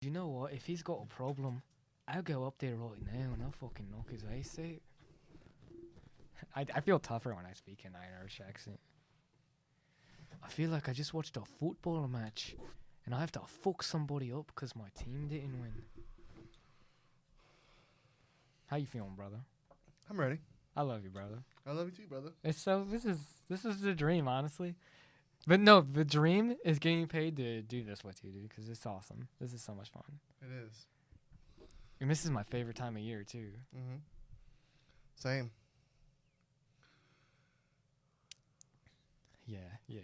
You know what? If he's got a problem, I'll go up there right now and I'll fucking knock his face out. I feel tougher when I speak in an Irish accent. I feel like I just watched a football match and I have to fuck somebody up because my team didn't win. How you feeling, brother? I'm ready. I love you, brother. I love you too, brother. This is the dream, honestly. But no, the dream is getting paid to do this with you, dude, because it's awesome. This is so much fun. It is. And this is my favorite time of year, too. Mm-hmm. Same. Yeah, yeah.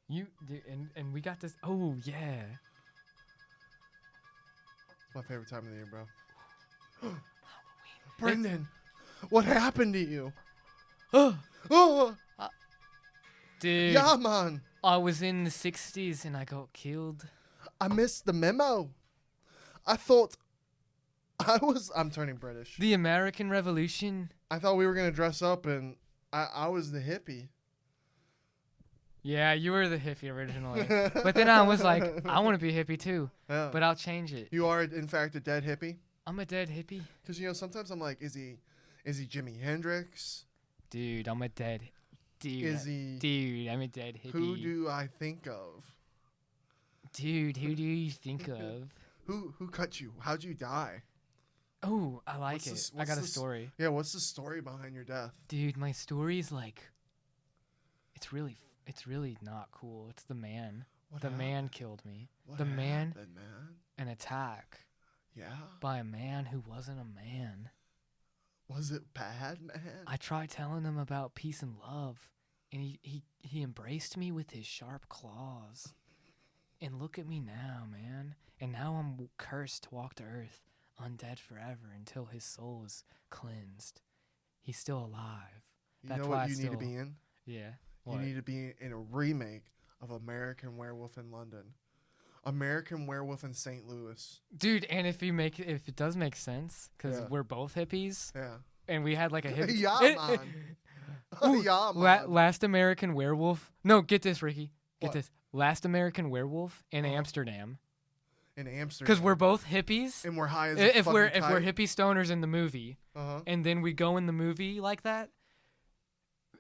You, dude, and we got this. Oh, yeah. It's my favorite time of the year, bro. Halloween. Brendan, what happened to you? Oh, Dude, yeah, man. I was in the 60s and I got killed. I missed the memo. I'm turning British. The American Revolution. I thought we were going to dress up and I was the hippie. Yeah, you were the hippie originally. But then I was like, I want to be a hippie too. Yeah. But I'll change it. You are, in fact, a dead hippie? I'm a dead hippie. Because, sometimes I'm like, is he Jimi Hendrix? Dude, I'm a dead dude. Is he? Dude, I'm a dead hippie. Who do I think of? Dude, who do you think of? Who cut you? How'd you die? Oh, I like it. I got a story. Yeah, what's the story behind your death? Dude, my story's like, it's really not cool. It's the man. The man killed me. What happened, man? An attack. Yeah. By a man who wasn't a man. Was it bad, man? I tried telling him about peace and love, and he embraced me with his sharp claws. And look at me now, man. And now I'm cursed to walk to earth, undead forever until his soul is cleansed. He's still alive. You know what you need to be in? Yeah. You need to be in a remake of American Werewolf in London. American Werewolf in St. Louis. Dude, and if it does make sense, because we're both hippies. Yeah. And we had like a hippie. Yeah, man. Yeah, man. Last American Werewolf. No, get this, Ricky. Get What? this. Last American Werewolf in Amsterdam. In Amsterdam. Because we're both hippies. And we're high as if we're hippie stoners in the movie, and then we go in the movie like that,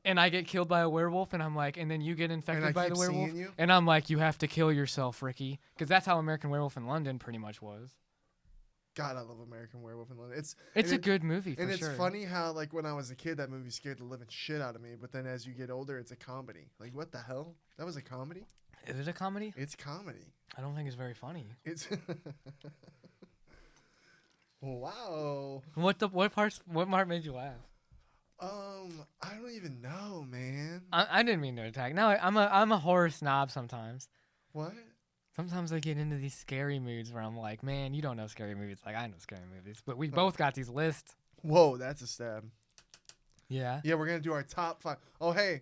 and I get killed by a werewolf, and I'm like, and then you get infected by the werewolf, and I'm like, you have to kill yourself, Ricky, because that's how American Werewolf in London pretty much was. God, I love American Werewolf in London. It's a good movie, for sure. And it's funny how, like, when I was a kid, that movie scared the living shit out of me, but then as you get older, it's a comedy. Like, what the hell? That was a comedy? Is it a comedy? It's comedy. I don't think it's very funny. It's wow. What part made you laugh? I don't even know, man. I didn't mean to attack. No, I'm a horror snob sometimes. What? Sometimes I get into these scary moods where I'm like, man, you don't know scary movies. Like, I know scary movies. But we both got these lists. Whoa, that's a stab. Yeah? Yeah, we're going to do our top 5. Oh, hey.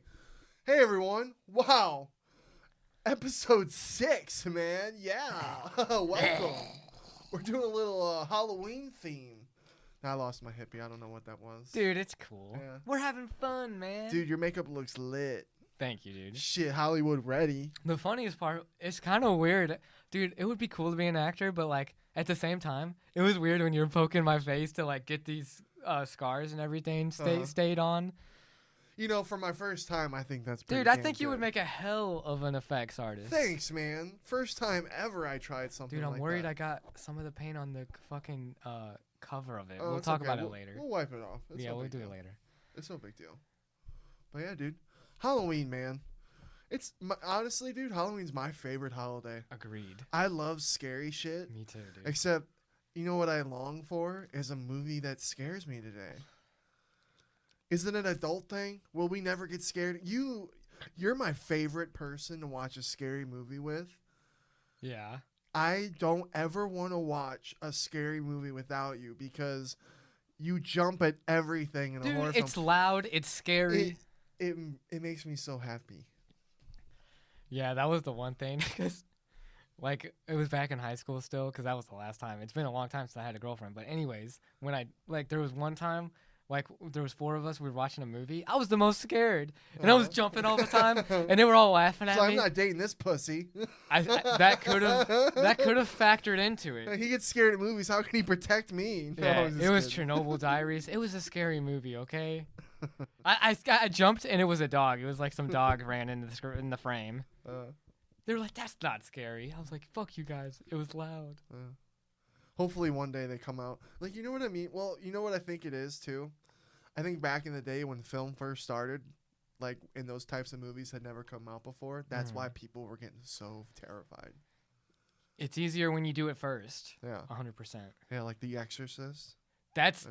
Hey, everyone. Wow. Episode 6, man. Yeah. Welcome. We're doing a little Halloween theme. I lost my hippie. I don't know what that was. Dude, it's cool. Yeah. We're having fun, man. Dude, your makeup looks lit. Thank you, dude. Shit, Hollywood ready. The funniest part, it's kind of weird. Dude, it would be cool to be an actor, but, like, at the same time, it was weird when you were poking my face to, like, get these scars and everything stayed on. For my first time, I think that's pretty Dude, I think you would make a hell of an effects artist. Thanks, man. First time ever I tried something like that. Dude, I'm worried I got some of the paint on the fucking cover of it. Oh, we'll talk about it later. We'll wipe it off. We'll do it later. It's no big deal. But yeah, dude. Halloween, man. Honestly, dude, Halloween's my favorite holiday. Agreed. I love scary shit. Me too, dude. Except, you know what I long for? Is a movie that scares me today. Is it an adult thing? Will we never get scared? You're my favorite person to watch a scary movie with. Yeah. I don't ever want to watch a scary movie without you because you jump at everything in a horror film. It's loud. It's scary. It makes me so happy. Yeah, that was the one thing. Because, like, it was back in high school still because that was the last time. It's been a long time since I had a girlfriend. But anyways, when there was one time like there was 4 of us. We were watching a movie. I was the most scared, and I was Uh-huh. jumping all the time, and they were all laughing at So me. I'm not dating this pussy. That could have factored into it. He gets scared at movies. How can he protect me? No, Yeah, I'm just it was kidding. Chernobyl Diaries. It was a scary movie. Okay. I jumped and it was a dog. It was like some dog ran in the frame. They were like, "That's not scary." I was like, "Fuck you guys." It was loud. Hopefully one day they come out. Like, you know what I mean? Well, you know what I think it is too? I think back in the day when film first started, like, and those types of movies had never come out before, that's why people were getting so terrified. It's easier when you do it first. Yeah. 100%. Yeah, like The Exorcist. That's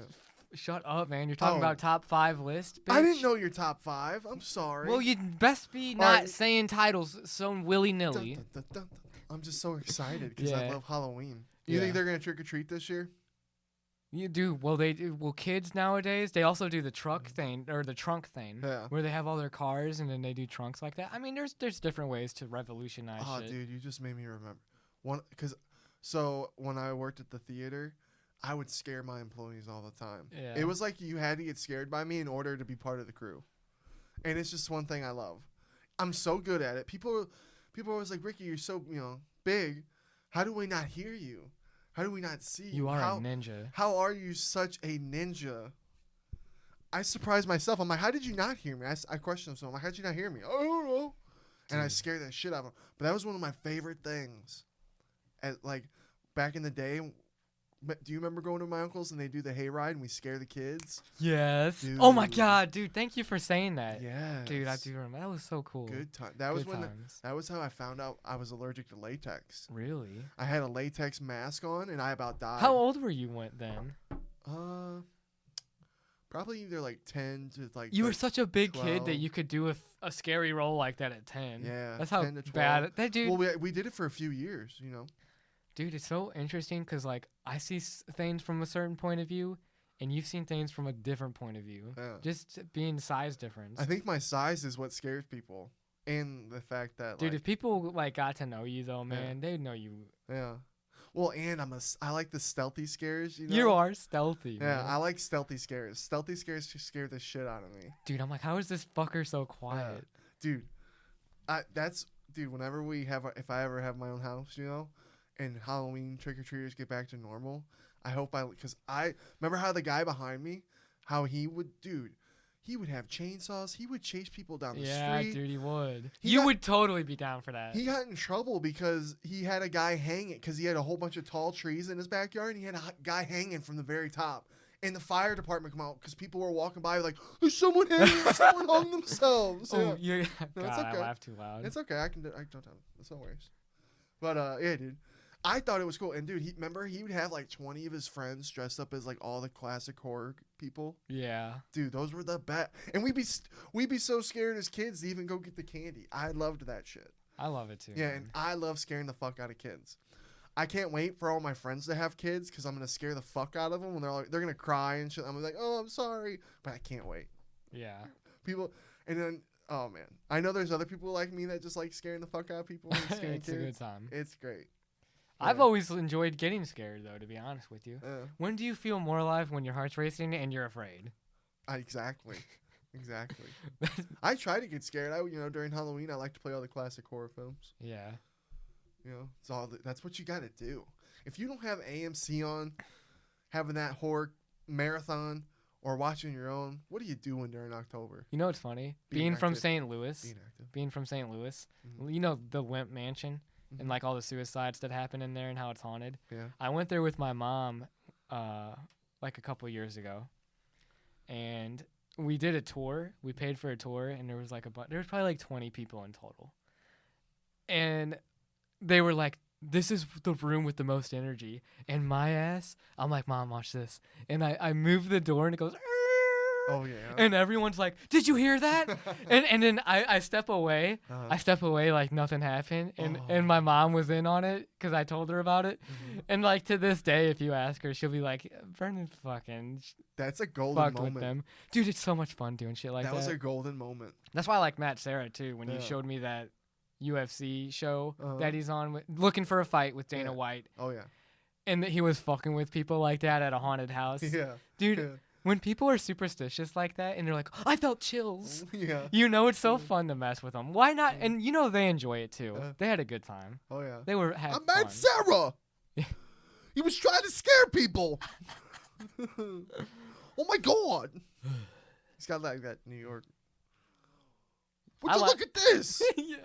shut up, man. You're talking about top 5 list, bitch. I didn't know your top 5. I'm sorry. Well, you'd best be not saying titles so willy-nilly. Dun, dun, dun, dun. I'm just so excited because I Yeah. love Halloween. You think they're going to trick-or-treat this year? You do. Well, they do. Well, kids nowadays, they also do the truck thing or the trunk thing, where they have all their cars and then they do trunks like that. I mean, there's different ways to revolutionize shit. Dude, you just made me remember. So when I worked at the theater, I would scare my employees all the time. Yeah. It was like you had to get scared by me in order to be part of the crew. And it's just one thing I love. I'm so good at it. People are always like, "Ricky, you're so, big. How do we not hear you? How do we not see you? You are a ninja. How are you such a ninja?" I surprised myself. I'm like, "How did you not hear me?" I questioned them. I'm like, "How did you not hear me?" "I don't know." And I scared the shit out of them. But that was one of my favorite things. Like, back in the day, do you remember going to my uncle's and they do the hayride and we scare the kids? Yes. Dude. Oh my god, dude! Thank you for saying that. Yeah. Dude, I do remember. That was so cool. Good time. Good times. That was how I found out I was allergic to latex. Really? I had a latex mask on and I about died. How old were you then? Probably either like 10 to like. You were such a big 12. kid that you could do a scary role like that at 10. Yeah. That's how 10 to 12. bad that dude. Well, we did it for a few years, Dude, it's so interesting because, like, I see things from a certain point of view, and you've seen things from a different point of view. Yeah. Just being size difference. I think my size is what scares people, and the fact that, dude, if people like got to know you though, man, they'd know you. Yeah. Well, and I like the stealthy scares. You are stealthy. Yeah, man. I like stealthy scares. Stealthy scares just scare the shit out of me. Dude, I'm like, how is this fucker so quiet? Dude, whenever if I ever have my own house, and Halloween trick-or-treaters get back to normal, because I remember how the guy behind me, how he would have chainsaws. He would chase people down the street. Yeah, dude, he would. You would totally be down for that. He got in trouble because he had a guy hanging, because he had a whole bunch of tall trees in his backyard, and he had a guy hanging from the very top. And the fire department come out because people were walking by like, "There's someone hanging. Someone hung themselves." Oh, yeah. No, God, it's okay. I laughed too loud. It's okay. I don't have. It's no worries. But yeah, dude. I thought it was cool. And dude, he would have like 20 of his friends dressed up as like all the classic horror people. Yeah. Dude, those were the best. And we'd be so scared as kids to even go get the candy. I loved that shit. I love it too. Yeah, man. and I love scaring the fuck out of kids. I can't wait for all my friends to have kids because I'm gonna scare the fuck out of them when they're gonna cry and shit. I'm like, "Oh, I'm sorry," but I can't wait. Yeah. People, and then oh man, I know there's other people like me that just like scaring the fuck out of people and scaring It's kids. a good time. It's great. I've always enjoyed getting scared, though, to be honest with you. Yeah. When do you feel more alive? When your heart's racing and you're afraid? Exactly. I try to get scared. During Halloween, I like to play all the classic horror films. Yeah. That's what you got to do. If you don't have AMC on, having that horror marathon or watching your own, what are you doing during October? You know what's funny? Being from St. Louis, you know the Wimp Mansion and like all the suicides that happen in there and how it's haunted. Yeah. I went there with my mom like a couple years ago, and we did a tour. We paid for a tour, and there was there was probably like 20 people in total, and they were like, "This is the room with the most energy." And my ass, I'm like, "Mom, watch this," and I move the door and it goes. Oh yeah. And everyone's like, "Did you hear that?" and then I step away. I step away like nothing happened. And my mom was in on it because I told her about it. Mm-hmm. And like to this day, if you ask her, she'll be like, "Vernon fucking." That's a golden fucked moment. With them. Dude, it's so much fun doing shit like that. That was a golden moment. That's why I like Matt Serra too. When you showed me that UFC show that he's on, looking for a fight with Dana White. Oh yeah. And that he was fucking with people like that at a haunted house. Yeah. Dude. Yeah. When people are superstitious like that and they're like, I felt chills. Yeah. You know, it's so fun to mess with them. Why not? And you know, they enjoy it too. They had a good time. Oh yeah. They were I having met fun. Sarah. He was trying to scare people. Oh my god. He's got like that New York. Would you look at this? Yeah.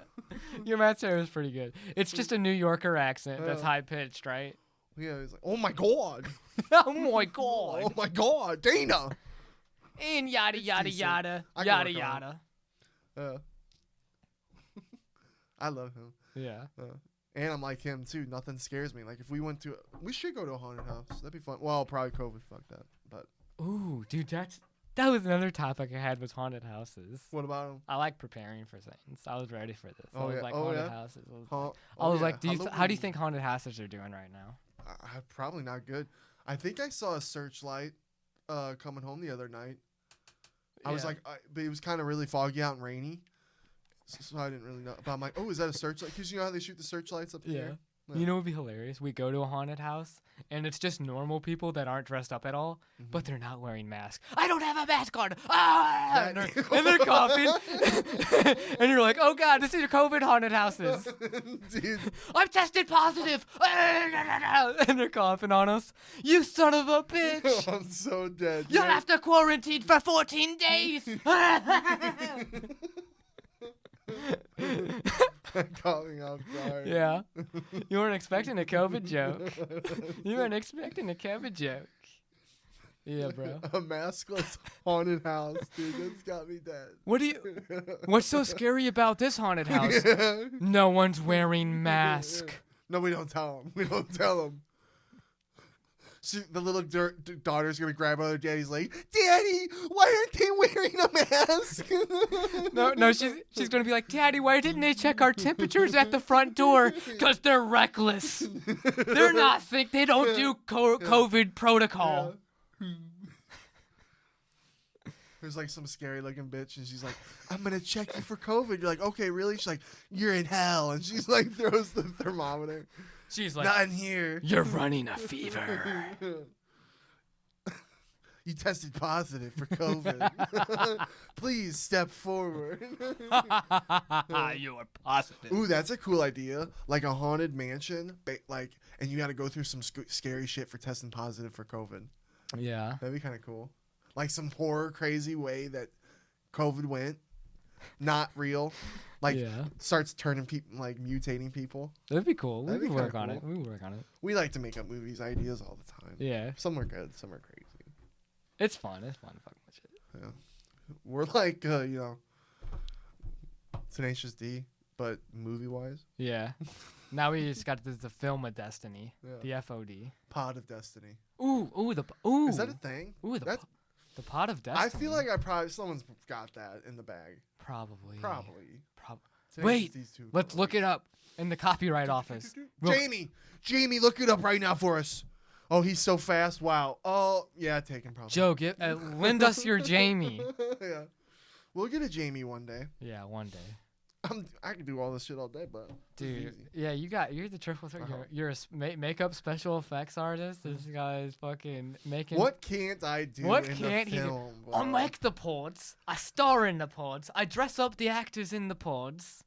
Your Matt Sarah is pretty good. It's just a New Yorker accent that's high pitched, right? Yeah, he's like, oh my god. Oh my god. Oh my god, Dana. And yada yada decent. yada I can yada work on yada. I love him. Yeah. And I'm like him too. Nothing scares me. Like if we we should go to a haunted house. That'd be fun. Well, probably COVID fucked that. But Ooh, dude, that was another topic I had was haunted houses. what about him? I like preparing for things. I was ready for this. Oh, I was yeah. like Oh, haunted yeah? houses. I was like, how do you think haunted houses are doing right now? Probably not good. I think I saw a searchlight coming home the other night. I was like, but it was kind of really foggy out and rainy. So I didn't really know. But I'm like, oh, is that a searchlight? Because you know how they shoot the searchlights up in the air? Yeah. You know what would be hilarious? We go to a haunted house, and it's just normal people that aren't dressed up at all, but they're not wearing masks. I don't have a mask on! Ah! And they're coughing. And you're like, oh, God, this is your COVID haunted houses. Dude. I'm tested positive! And they're coughing on us. You son of a bitch! I'm so dead. You'll have to quarantine for 14 days! Calling off guard. Yeah. You weren't expecting a COVID joke. You weren't expecting a COVID joke. Yeah, bro. A maskless haunted house, dude. That's got me dead. What's so scary about this haunted house? Yeah. No one's wearing mask. No, we don't tell them. We don't tell them. The little daughter's gonna grab other daddy's leg. Daddy, why aren't they wearing a mask? No, she's gonna be like, Daddy, why didn't they check our temperatures at the front door? Cause they're reckless. They're not they don't do COVID protocol. Yeah. There's like some scary looking bitch, and she's like, I'm gonna check you for COVID. You're like, okay, really? She's like, you're in hell, and she's like throws the thermometer. She's like, not in here. You're running a fever. You tested positive for COVID. Please step forward. You are positive. Ooh, that's a cool idea. Like a haunted mansion, and you got to go through some scary shit for testing positive for COVID. Yeah. That'd be kind of cool. Like some horror crazy way that COVID went. Not real. Like starts turning people, like mutating people. That'd be cool. We That'd could be work kinda on cool. it. We work on it. We like to make up movies ideas all the time. Yeah. Some are good, some are crazy. It's fun. It's fun to fuck with shit. Yeah. We're like, Tenacious D, but movie wise. Yeah. Now we just got the film of destiny. Yeah. The FOD. Pod of Destiny. Ooh. Is that a thing? Ooh, the pot of destiny. I feel like someone's got that in the bag. Probably. Wait, Let's look it up in the copyright office. Jamie, look it up right now for us. Oh, he's so fast. Wow. Oh, yeah, take him probably. Joe, lend us your Jamie. Yeah. We'll get a Jamie one day. Yeah, one day. I can do all this shit all day, but dude, yeah, you're the triple threat. You're a makeup special effects artist. This guy's fucking making. What can't I do? What in can't the he film, do? I make the pods. I star in the pods. I dress up the actors in the pods.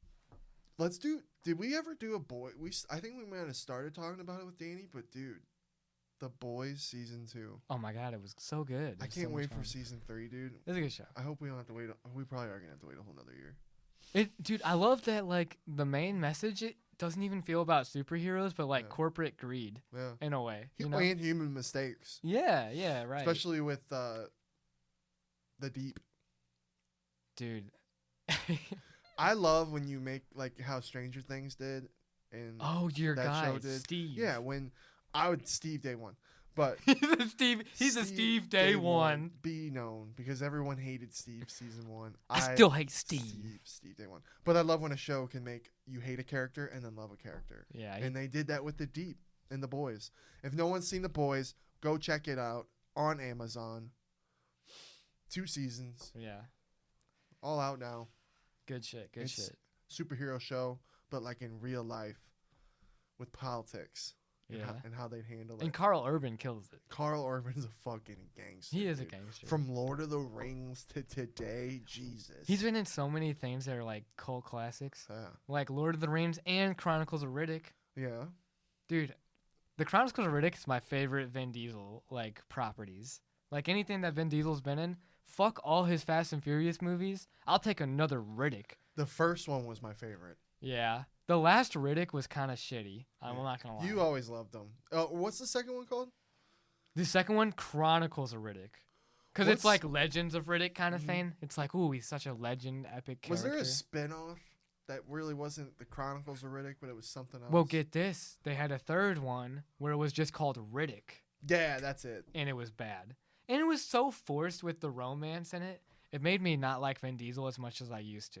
Let's do. Did we ever do a boy? I think we might have started talking about it with Danny, but dude, The Boys season 2. Oh my god, it was so good. I can't wait for season 3, dude. It's a good show. I hope we don't have to wait. We probably are gonna have to wait a whole nother year. Dude, I love that, like, the main message, it doesn't even feel about superheroes, but, like, corporate greed, in a way. You know? And human mistakes. Yeah, right. Especially with the Deep. Dude. I love when you make, like, how Stranger Things did. And your that guy, show did. Steve. Yeah, when I would Steve Day One. But he's a Steve Day One. Be known because everyone hated Steve season 1. I still hate Steve Day One. But I love when a show can make you hate a character and then love a character. Yeah. And they did that with The Deep and The Boys. If no one's seen The Boys, go check it out on Amazon. 2 seasons. Yeah. All out now. Good shit. Superhero show, but like in real life with politics. Yeah. And how they'd handle And it. Carl Urban kills it. Carl Urban's a fucking gangster. He is a dude. gangster. From Lord of the Rings to today, Jesus. He's been in so many things that are like cult classics, Yeah. like Lord of the Rings and Chronicles of Riddick. Yeah. Dude, the Chronicles of Riddick is my favorite Vin Diesel like properties. Like anything that Vin Diesel's been in, fuck all his Fast and Furious movies. I'll take another Riddick. The first one was my favorite. Yeah. The last Riddick was kind of shitty. I'm not going to lie. You always loved them. What's the second one called? The second one, Chronicles of Riddick. Because it's What's- like Legends of Riddick kind of thing. It's like, ooh, he's such a legend, epic character. Was there a spin-off that really wasn't the Chronicles of Riddick, but it was something else? Well, get this. They had a third one where it was just called Riddick. Yeah, that's it. And it was bad. And it was so forced with the romance in it. It made me not like Vin Diesel as much as I used to.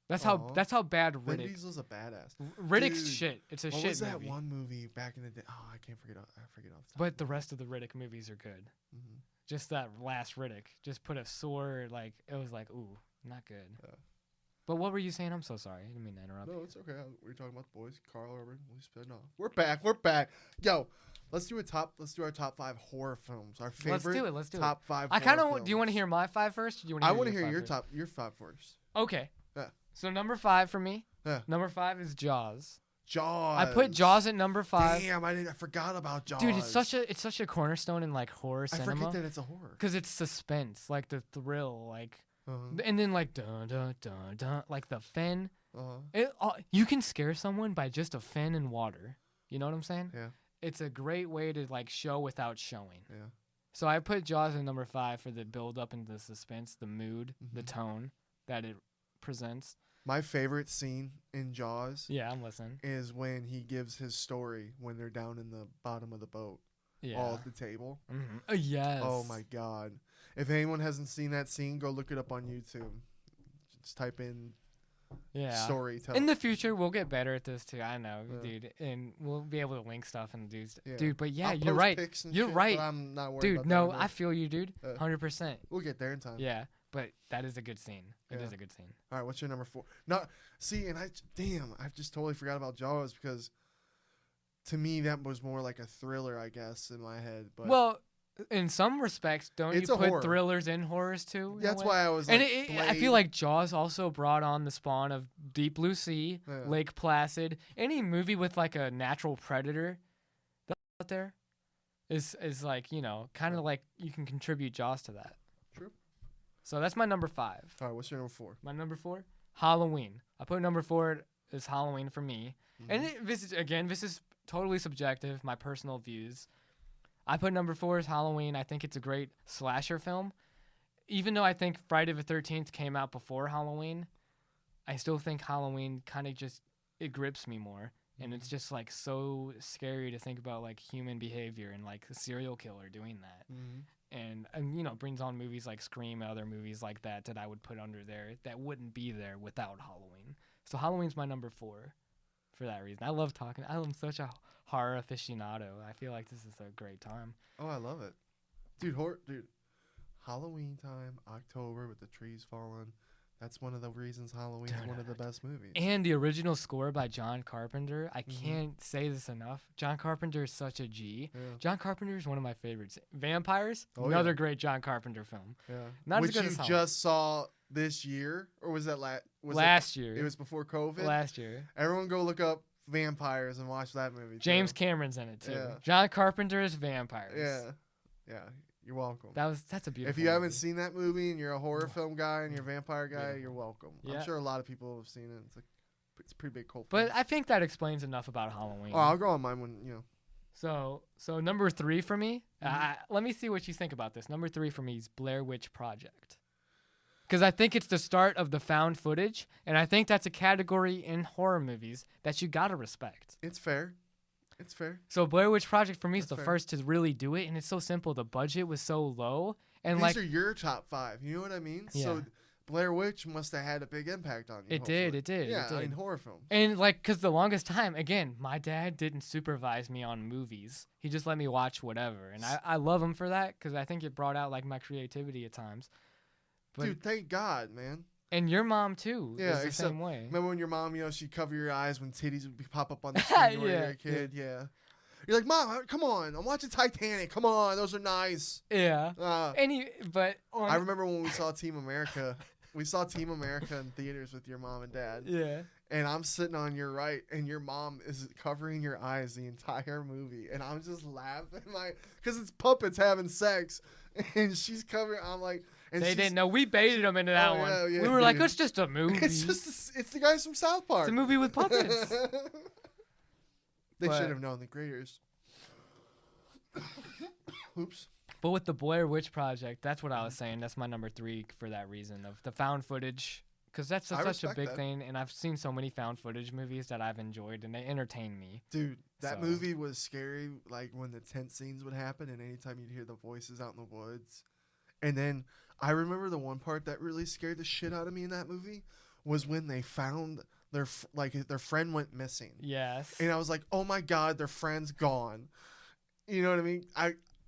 That's how bad Vin Riddick. Diesel's a badass. Riddick's Dude, shit. It's a What shit was that movie. one movie back in the day? Oh, I forget off the top. But the rest of the Riddick movies are good. Mhm. Just that last Riddick. Just put a sword, like, it was like, ooh, not good. Yeah. But what were you saying? I'm so sorry. I didn't mean to interrupt. No, it's okay. We're talking about the boys. Carl Urban. We spin off. We're back. Yo, let's do our top 5 horror films. Our favorite. Let's do it. top 5. I kind horror of. Do you want to films. hear my 5 first? Or do you want I want to your hear 5 your first? 5 first. Okay. Yeah. So number 5 for me. Yeah. Number 5 is Jaws. Jaws. I put Jaws at number 5. Damn, I forgot about Jaws. Dude, it's such a cornerstone in like horror I cinema. forget that it's a horror. Because it's suspense, like the thrill, like, Uh-huh. and then like dun dun dun dun, like the fin. Uh-huh. You can scare someone by just a fin and water. You know what I'm saying? Yeah. It's a great way to like show without showing. Yeah. So I put Jaws at number 5 for the build up and the suspense, the mood, the Mhm. tone that it presents. My favorite scene in Jaws Yeah, I'm listening. is when he gives his story when they're down in the bottom of the boat, Yeah. all at the table. Yes. Oh my god! If anyone hasn't seen that scene, go look it up on YouTube. Just type in Yeah. storytelling. In the future, we'll get better at this too. I know, Yeah. dude, and we'll be able to link stuff and do. Yeah. Dude, but yeah, I'll you're post right. pics and You're shit, right. But I'm not worried Dude, about no, that. I feel you, dude. Yeah. 100%. We'll get there in time. Yeah, but that is a good scene. It Yeah. is a good scene. All right, what's your number 4? No, see, and I just totally forgot about Jaws because to me that was more like a thriller, I guess, in my head. But Well, in some respects, don't It's you a put horror. thrillers in horrors too? in a that's way? why I was And like, I feel Blade. like Jaws also brought on the spawn of Deep Blue Sea, Yeah. Lake Placid. Any movie with like a natural predator that's out there is like, you know, kind of like you can contribute Jaws to that. True. So that's my number 5. All right, what's your number 4? My number 4, Halloween. I put number 4 as Halloween for me. Mm-hmm. And this is totally subjective, my personal views. I put number 4 as Halloween. I think it's a great slasher film. Even though I think Friday the 13th came out before Halloween, I still think Halloween kind of just, it grips me more. And it's just like so scary to think about like human behavior and like a serial killer doing that. And you know, brings on movies like Scream and other movies like that I would put under there that wouldn't be there without Halloween. So Halloween's my number 4 for that reason. I love talking. I'm such a horror aficionado. I feel like this is a great time. Oh, I love it, dude. Halloween time, October with the trees falling. That's one of the reasons Halloween's Dude, one of the best movies. And the original score by John Carpenter. I Mhm. can't say this enough. John Carpenter is such a G. Yeah. John Carpenter is one of my favorites. Vampires, Oh, another yeah. great John Carpenter film. Yeah. Not as Which good you as Halloween. just saw this year, or was that Last year. It was before COVID. Last year. Everyone go look up Vampires and watch that movie. James too. Cameron's in it too. Yeah. John Carpenter's Vampires. Yeah. Yeah. You're welcome. That's a beautiful. If you haven't movie. seen that movie and you're a horror film guy and you're a vampire guy, Beautiful. you're welcome. Yeah. I'm sure a lot of people have seen it. It's a pretty big cult. But film. I think that explains enough about Halloween. Oh, I'll go on mine when you know. So number 3 for me. Mhm. Let me see what you think about this. Number 3 for me is Blair Witch Project. Because I think it's the start of the found footage, and I think that's a category in horror movies that you gotta respect. It's fair. It's fair. So Blair Witch Project for me is That's the fair. first to really do it, and it's so simple. The budget was so low, and These like are your top 5. You know what I mean? Yeah. So Blair Witch must have had a big impact on you. It did, it did, it Yeah, did. in horror films. And like, cause the longest time, again, my dad didn't supervise me on movies. He just let me watch whatever, and I love him for that, cause I think it brought out like my creativity at times. But Dude, thank God, man. And your mom too. Yeah, is the except same way. remember when your mom, she'd cover your eyes when titties would pop up on the screen when you were a kid. Yeah. You're like, Mom, come on, I'm watching Titanic. Come on, those are nice. Yeah. I remember when we saw Team America. We saw Team America in theaters with your mom and dad. Yeah. And I'm sitting on your right, and your mom is covering your eyes the entire movie, and I'm just laughing because it's puppets having sex, and she's covering. I'm like, and they didn't know we baited them into that one. Yeah, we were like, it's just a movie. It's the guys from South Park. It's a movie with puppets. They should have known, the creators. Oops. But with the Blair Witch Project, that's what I was saying. That's my number 3 for that reason of the found footage. Because that's such a big thing, and I've seen so many found footage movies that I've enjoyed, and they entertain me. Dude, that movie was scary, like when the tent scenes would happen, and anytime you'd hear the voices out in the woods. And then I remember the one part that really scared the shit out of me in that movie was when they found their friend went missing. Yes. And I was like, oh my God, their friend's gone. You know what I mean?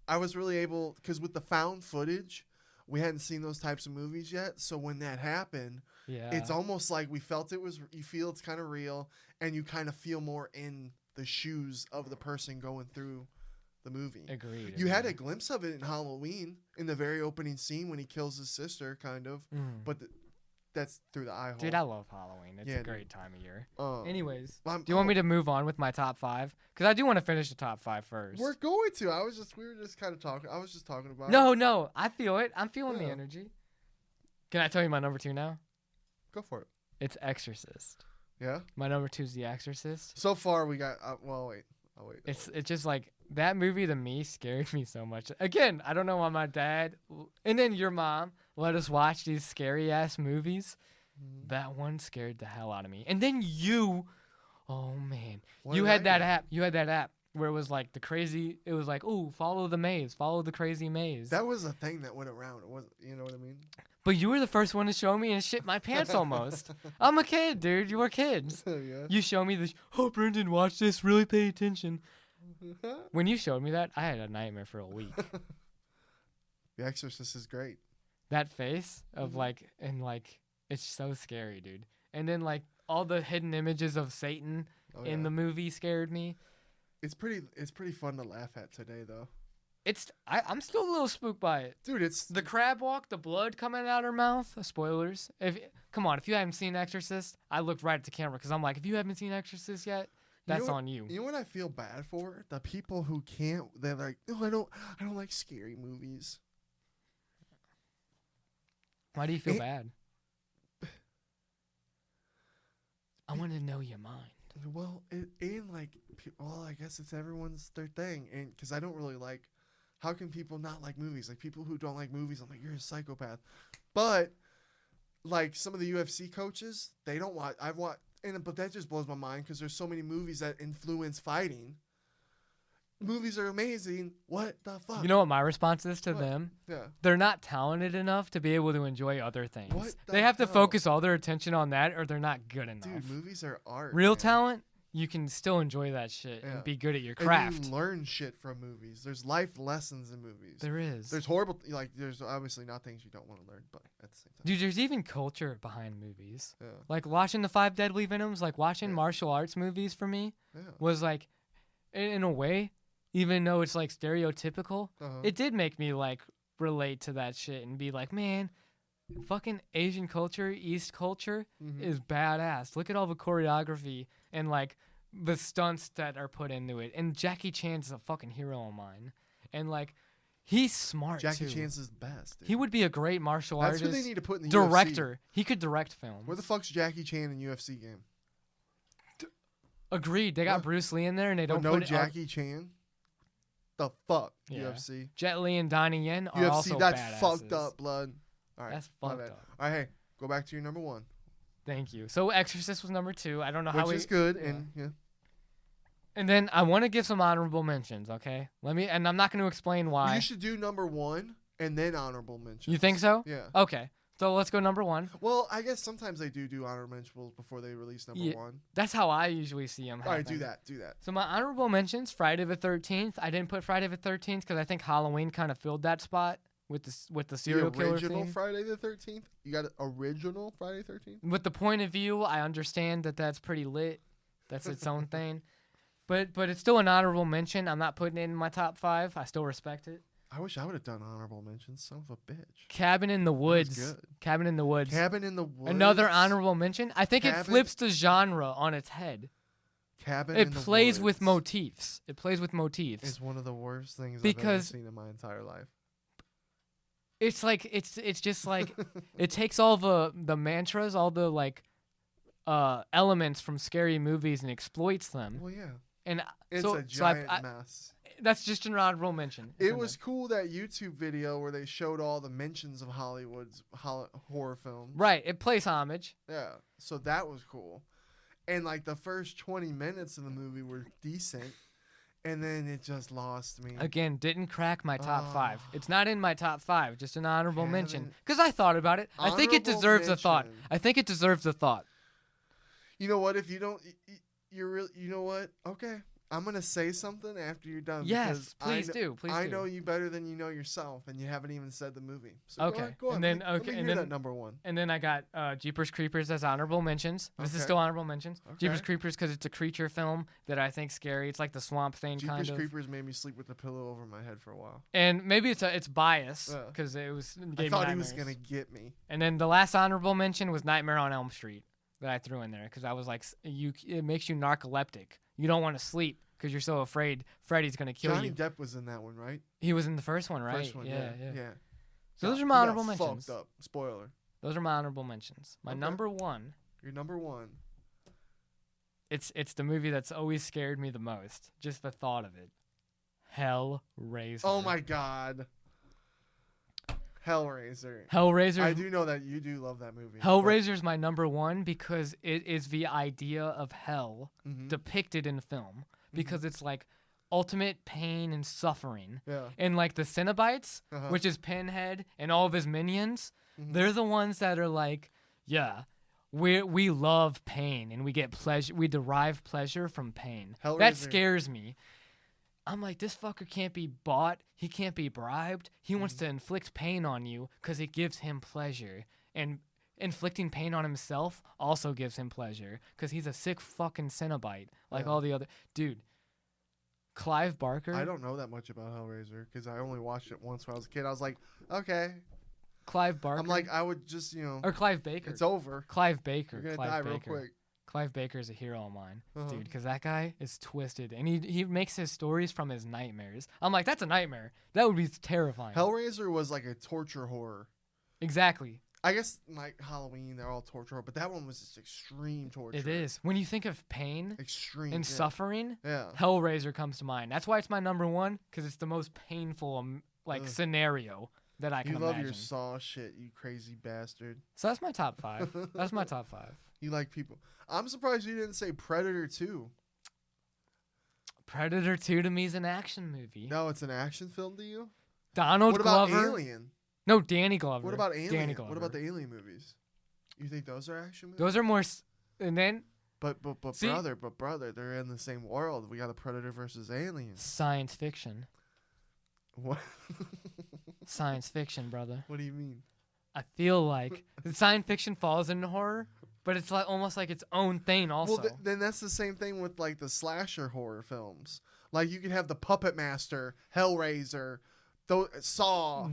I was really able, because with the found footage, we hadn't seen those types of movies yet. So when that happened, it's almost like we felt you feel it's kind of real, and you kind of feel more in the shoes of the person going through the movie. Agreed. You had a glimpse of it in Halloween in the very opening scene when he kills his sister, kind of. But that's through the eye hole. Dude, I love Halloween. It's a great time of year. Anyways, do you want me to move on with my top 5? Because I do want to finish the top 5 first. We're going to. We were just kind of talking. I was just talking about No, I feel it. I'm feeling the energy. Can I tell you my number 2 now? Go for it. It's Exorcist. Yeah? My number 2 is The Exorcist. So far, we got... well, wait. I'll wait. It's just like... That movie to me scared me so much. Again, I don't know why my dad and then your mom let us watch these scary ass movies. That one scared the hell out of me. And then oh man, you had that app. You had that app where it was like it was like, oh, follow the maze, follow the crazy maze. That was a thing that went around. It was, you know what I mean? But you were the first one to show me and shit my pants almost. I'm a kid, dude. You were kids. Yeah. You show me this. Oh, Brendan, watch this. Really pay attention. When you showed me that, I had a nightmare for a week. The Exorcist is great. That face of it's so scary, dude. And then all the hidden images of Satan in the movie scared me. It's pretty fun to laugh at today, though. I'm still a little spooked by it, dude. It's the crab walk, the blood coming out her mouth. Spoilers. Come on, if you haven't seen Exorcist, I looked right at the camera because I'm like, if you haven't seen Exorcist yet. That's on you. You know what I feel bad for? The people who can't. They're like, no, I don't like scary movies. Why do you feel bad? I want to know your mind. Well, I guess it's everyone's their thing, and because I don't really like. How can people not like movies? Like people who don't like movies, I'm like, you're a psychopath. But like some of the UFC coaches, they don't watch. But that just blows my mind because there's so many movies that influence fighting. Movies are amazing. What the fuck? You know what my response is to them? Yeah. They're not talented enough to be able to enjoy other things. What they have to focus all their attention on that or they're not good enough. Dude, movies are art. Real talent, you can still enjoy that shit and be good at your craft. And you learn shit from movies. There's life lessons in movies. There is. There's there's obviously not things you don't want to learn, but at the same time. Dude, there's even culture behind movies. Yeah. Like watching the 5 Deadly Venoms, like watching martial arts movies for me was like, in a way, even though it's like stereotypical, it did make me like relate to that shit and be like, man, fucking Asian culture, East culture is badass. Look at all the choreography and like the stunts that are put into it. And Jackie Chan's a fucking hero of mine. And like, he's smart Jackie too. Chan's the best. Dude. He would be a great martial artist. That's what they need to put in the director. UFC. He could direct films. Where the fuck's Jackie Chan in UFC game? Agreed. They got Bruce Lee in there and they don't put Jackie Chan. The fuck UFC. Jet Li and Donnie Yen are UFC, also that's badasses. fucked up, blood. All right, that's fucked up. All right, hey, go back to your number 1. Thank you. So Exorcist was number 2. I don't know how which is good, and And then I want to give some honorable mentions. Okay, and I'm not going to explain why. Well, you should do number 1 and then honorable mentions. You think so? Yeah. Okay. So let's go number 1. Well, I guess sometimes they do honorable mentions before they release number 1. That's how I usually see them. All right, do that. So my honorable mentions: Friday the 13th. I didn't put Friday the 13th because I think Halloween kind of filled that spot with the serial the killer original theme. Friday the 13th. You got original Friday 13th. With the point of view, I understand that that's pretty lit. That's its own thing. But it's still an honorable mention. I'm not putting it in my top 5. I still respect it. I wish I would have done honorable mentions. Son of a bitch. Cabin in the Woods. Good. Cabin in the Woods. Cabin in the Woods. Another honorable mention. I think it Cabin- flips the genre on its head. Cabin It in the plays with Woods motifs. It plays with motifs. is one of the worst things I've ever Because- seen in my entire life. It's like it's just like it takes all the mantras, all the like elements from scary movies and exploits them. Well, yeah. And It's so, a so I- giant mess. that's just an honorable mention. It's It in was cool, that YouTube video where they showed all the mentions of Hollywood's horror films. there. Right. It plays homage. Yeah. So that was cool. And like the first 20 minutes of the movie were decent. And then it just lost me. Again, didn't crack my top 5. Oh. It's not in my top 5. Just an honorable mention. Cabin- Because I thought about it. I think it Honorable deserves a thought. mention. I think it deserves a thought. You know what? If you don't, you're really. You know what? Okay, I'm gonna say something after you're done. Yes, because I please kn- do. Please I do. know you better than you know yourself, and you haven't even said the movie. So Okay, go on. and Let then- me- let okay, me and hear then- that number one. And then I got Jeepers Creepers as honorable mentions. This is Okay. still honorable mentions. Jeepers Okay. Creepers because it's a creature film that I think scary. It's like the Swamp Thing kind Jeepers of. Creepers made me sleep with the pillow over my head for a while. And maybe it's bias Yeah. because it was. I Gave me thought he was nightmares. gonna get me. And then the last honorable mention was Nightmare on Elm Street that I threw in there because I was like, it makes you narcoleptic. You don't want to sleep because you're so afraid Freddy's gonna kill Johnny you. Depp was in that one, right? He was in the first one, right? First one, yeah. So those Yeah, are my he got honorable mentions. Fucked up. Spoiler. Those are my honorable mentions. My Okay. number one. You're number one. It's the movie that's always scared me the most. Just the thought of it. Hellraiser. Oh my God. Hellraiser. Hellraiser. I do know that you do love that movie. Hellraiser's my number one because it is the idea of hell Mhm. depicted in film. Because it's like ultimate pain and suffering. Yeah. And like the Cenobites, Uh-huh. which is Pinhead and all of his minions, Mhm. they're the ones that are like, yeah, we love pain and we get pleasure. We derive pleasure from pain. That Hellraiser. scares me. I'm like, this fucker can't be bought. He can't be bribed. He wants to inflict pain on you because it gives him pleasure. And inflicting pain on himself also gives him pleasure because he's a sick fucking Cenobite like Yeah. all the other. Dude, Clive Barker. I don't know that much about Hellraiser because I only watched it once when I was a kid. I was like, okay. Clive Barker. I'm like, I would just, or Clive Baker. it's over. Clive Baker. You're gonna Clive die Baker. real quick. Clive Baker is a hero of mine, Uh-huh. dude, because that guy is twisted, and he makes his stories from his nightmares. I'm like, that's a nightmare. That would be terrifying. Hellraiser was like a torture horror. Exactly. I guess like Halloween, they're all torture horror, but that one was just extreme torture. It is. When you think of pain Extreme. and yeah. suffering, Yeah. Hellraiser comes to mind. That's why it's my number one, because it's the most painful Ugh. scenario that I can You love imagine. your Saw shit, you crazy bastard. So that's my top 5. That's my top 5. You like people. I'm surprised you didn't say Predator 2. Predator 2 to me is an action movie. No, it's an action film to you? Donald What about Glover. Alien? No, Danny Glover. What about Alien? Danny Glover. What about the Alien movies? You think those are action movies? Those are more. And then But See- brother, they're in the same world. We got a Predator versus Aliens. science fiction. What? Science fiction, brother. What do you mean? I feel like science fiction falls into horror, but it's like almost like its own thing. Also, Well, then that's the same thing with like the slasher horror films. Like you could have the Puppet Master, Hellraiser, Saw.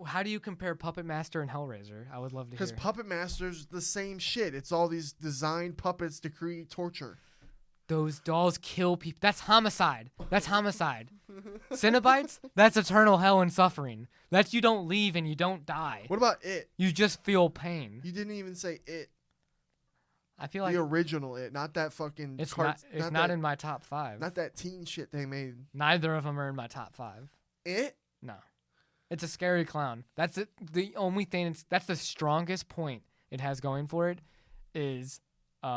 How do you compare Puppet Master and Hellraiser? I would love to Because hear. Puppet Master's the same shit. It's all these designed puppets to create torture. Those dolls kill people. That's homicide. That's homicide. Cenobites? That's eternal hell and suffering. That's you don't leave and you don't die. What about It? You just feel pain. You didn't even say It. I feel like The original It, not that fucking. it's cart- not that, in my top 5. Not that teen shit they made. Neither of them are in my top 5. It. No. It's a scary clown. That's it. The only thing that's the strongest point it has going for it is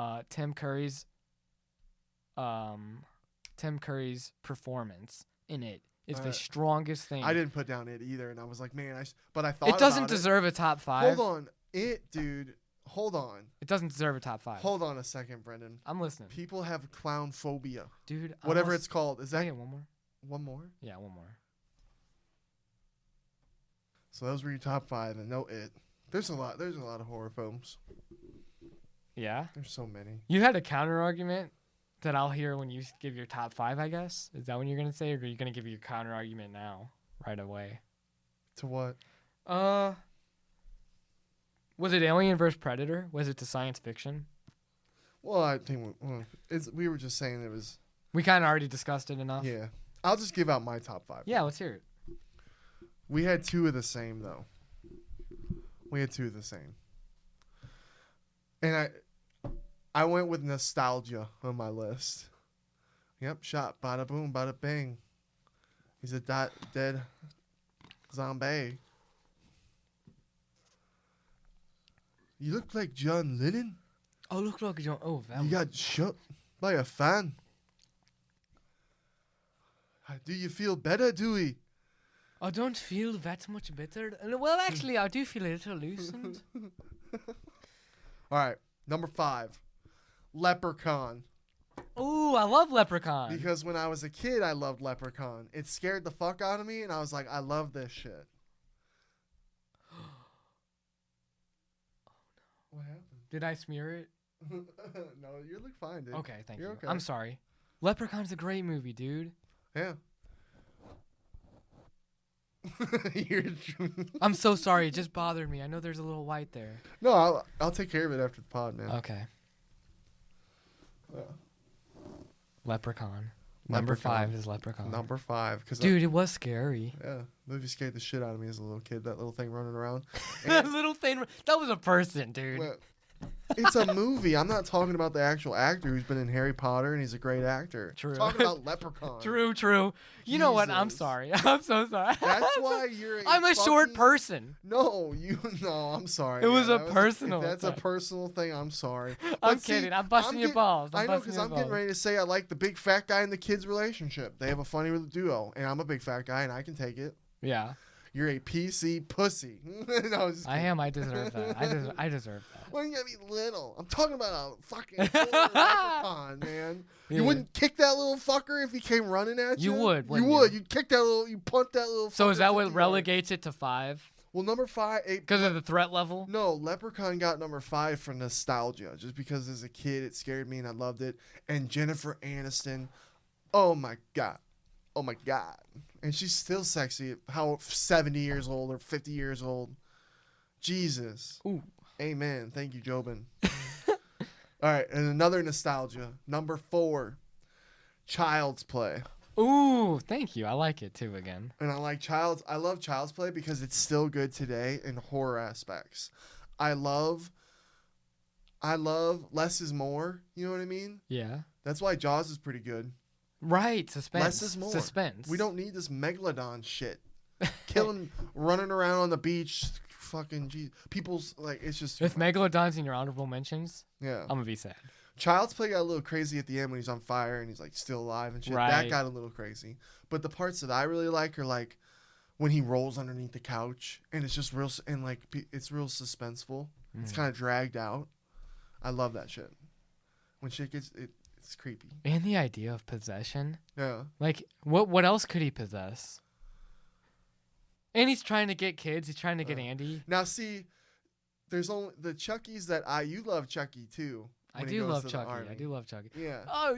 Tim Curry's performance in it is the strongest thing. I didn't put down It either, and I was like, man, but I thought It doesn't about deserve a top 5. Hold on, It, dude. Hold on. It doesn't deserve a top 5. Hold on a second, Brendan. I'm listening. People have clown phobia. Dude, Whatever it's called. Is Can I that get one more? one more? Yeah, one more. So those were your top 5, and no It. There's a lot of horror films. Yeah. There's so many. You had a counter argument that I'll hear when you give your top 5, I guess. Is that what you're gonna say, or are you gonna give your counter argument now, right away? To what? Was it Alien vs Predator? Was it to science fiction? Well, I think we were just saying it was. We kind of already discussed it enough. Yeah. I'll just give out my top 5. Yeah, let's hear it. We had 2 of the same, though. We had 2 of the same. And I went with nostalgia on my list. Yep, shot, bada boom, bada bing. He's a dead zombie. You look like John Lennon. Oh, look, John. Oh, that You got shot by a fan. Do you feel better, Dewey? I don't feel that much better. Well, actually, I do feel a little loosened. All right, number 5, Leprechaun. Ooh, I love Leprechaun. Because when I was a kid, I loved Leprechaun. It scared the fuck out of me, and I was like, I love this shit. What happened? Did I smear it? No, you look fine, dude. Okay, thank You're you. okay. I'm sorry. Leprechaun's a great movie, dude. Yeah. I'm so sorry. It just bothered me. I know there's a little white there. No, I'll take care of it after the pod, man. Okay. Yeah. Leprechaun. Number 5 is Leprechaun. Number 5, because dude, it was scary. yeah, movie scared the shit out of me as a little kid. That little thing running around. That little thing. That was a person, dude. Well, it's a movie. I'm not talking about the actual actor who's been in Harry Potter and he's a great actor. True. I'm talking about Leprechaun. True. You know what? I'm Jesus. sorry. I'm so sorry. That's why you're. I'm a short person. No, I'm sorry. It was Yeah, a personal If that's a thing. personal thing, I'm sorry. I'm But see, kidding. I'm busting your balls. I know, because I'm getting ready to say I like the big fat guy and the kid's relationship. They have a funny duo, and I'm a big fat guy, and I can take it. Yeah. You're a PC pussy. No, I am. I deserve that. I deserve that. Why you gotta be little? I'm talking about a fucking leprechaun, man. Yeah. You wouldn't kick that little fucker if he came running at you? You would, You wouldn't would. you? You'd kick that little, you punt that little fucker. So is that what 50 yards. relegates it to 5? Well, number 5, Because of the threat level? no, Leprechaun got number 5 for nostalgia. Just because as a kid it scared me and I loved it. And Jennifer Aniston, oh my God. Oh my God. And she's still sexy at how 70 years old or 50 years old. Jesus. Ooh. Amen. Thank you, Jobin. All right, and another nostalgia. Number 4, Child's Play. Ooh, thank you. I like it too again. And I love Child's Play because it's still good today in horror aspects. I love less is more, you know what I mean? Yeah. That's why Jaws is pretty good. Right, suspense. Less is more. Suspense. We don't need this megalodon shit. Killing, running around on the beach, fucking people's, like, it's just... If Megalodon's in your honorable mentions, yeah. I'm going to be sad. Child's Play got a little crazy at the end when he's on fire and he's, like, still alive and shit. Right. That got a little crazy. But the parts that I really like are, like, when he rolls underneath the couch and it's just real, and, like, it's real suspenseful. It's kind of dragged out. I love that shit. When shit gets... It's creepy. And the idea of possession. Yeah. Like, what else could he possess? And he's trying to get kids. He's trying to get Andy. Now, see, there's only the Chuckies that you love Chucky, too. I do love Chucky. Yeah. Oh,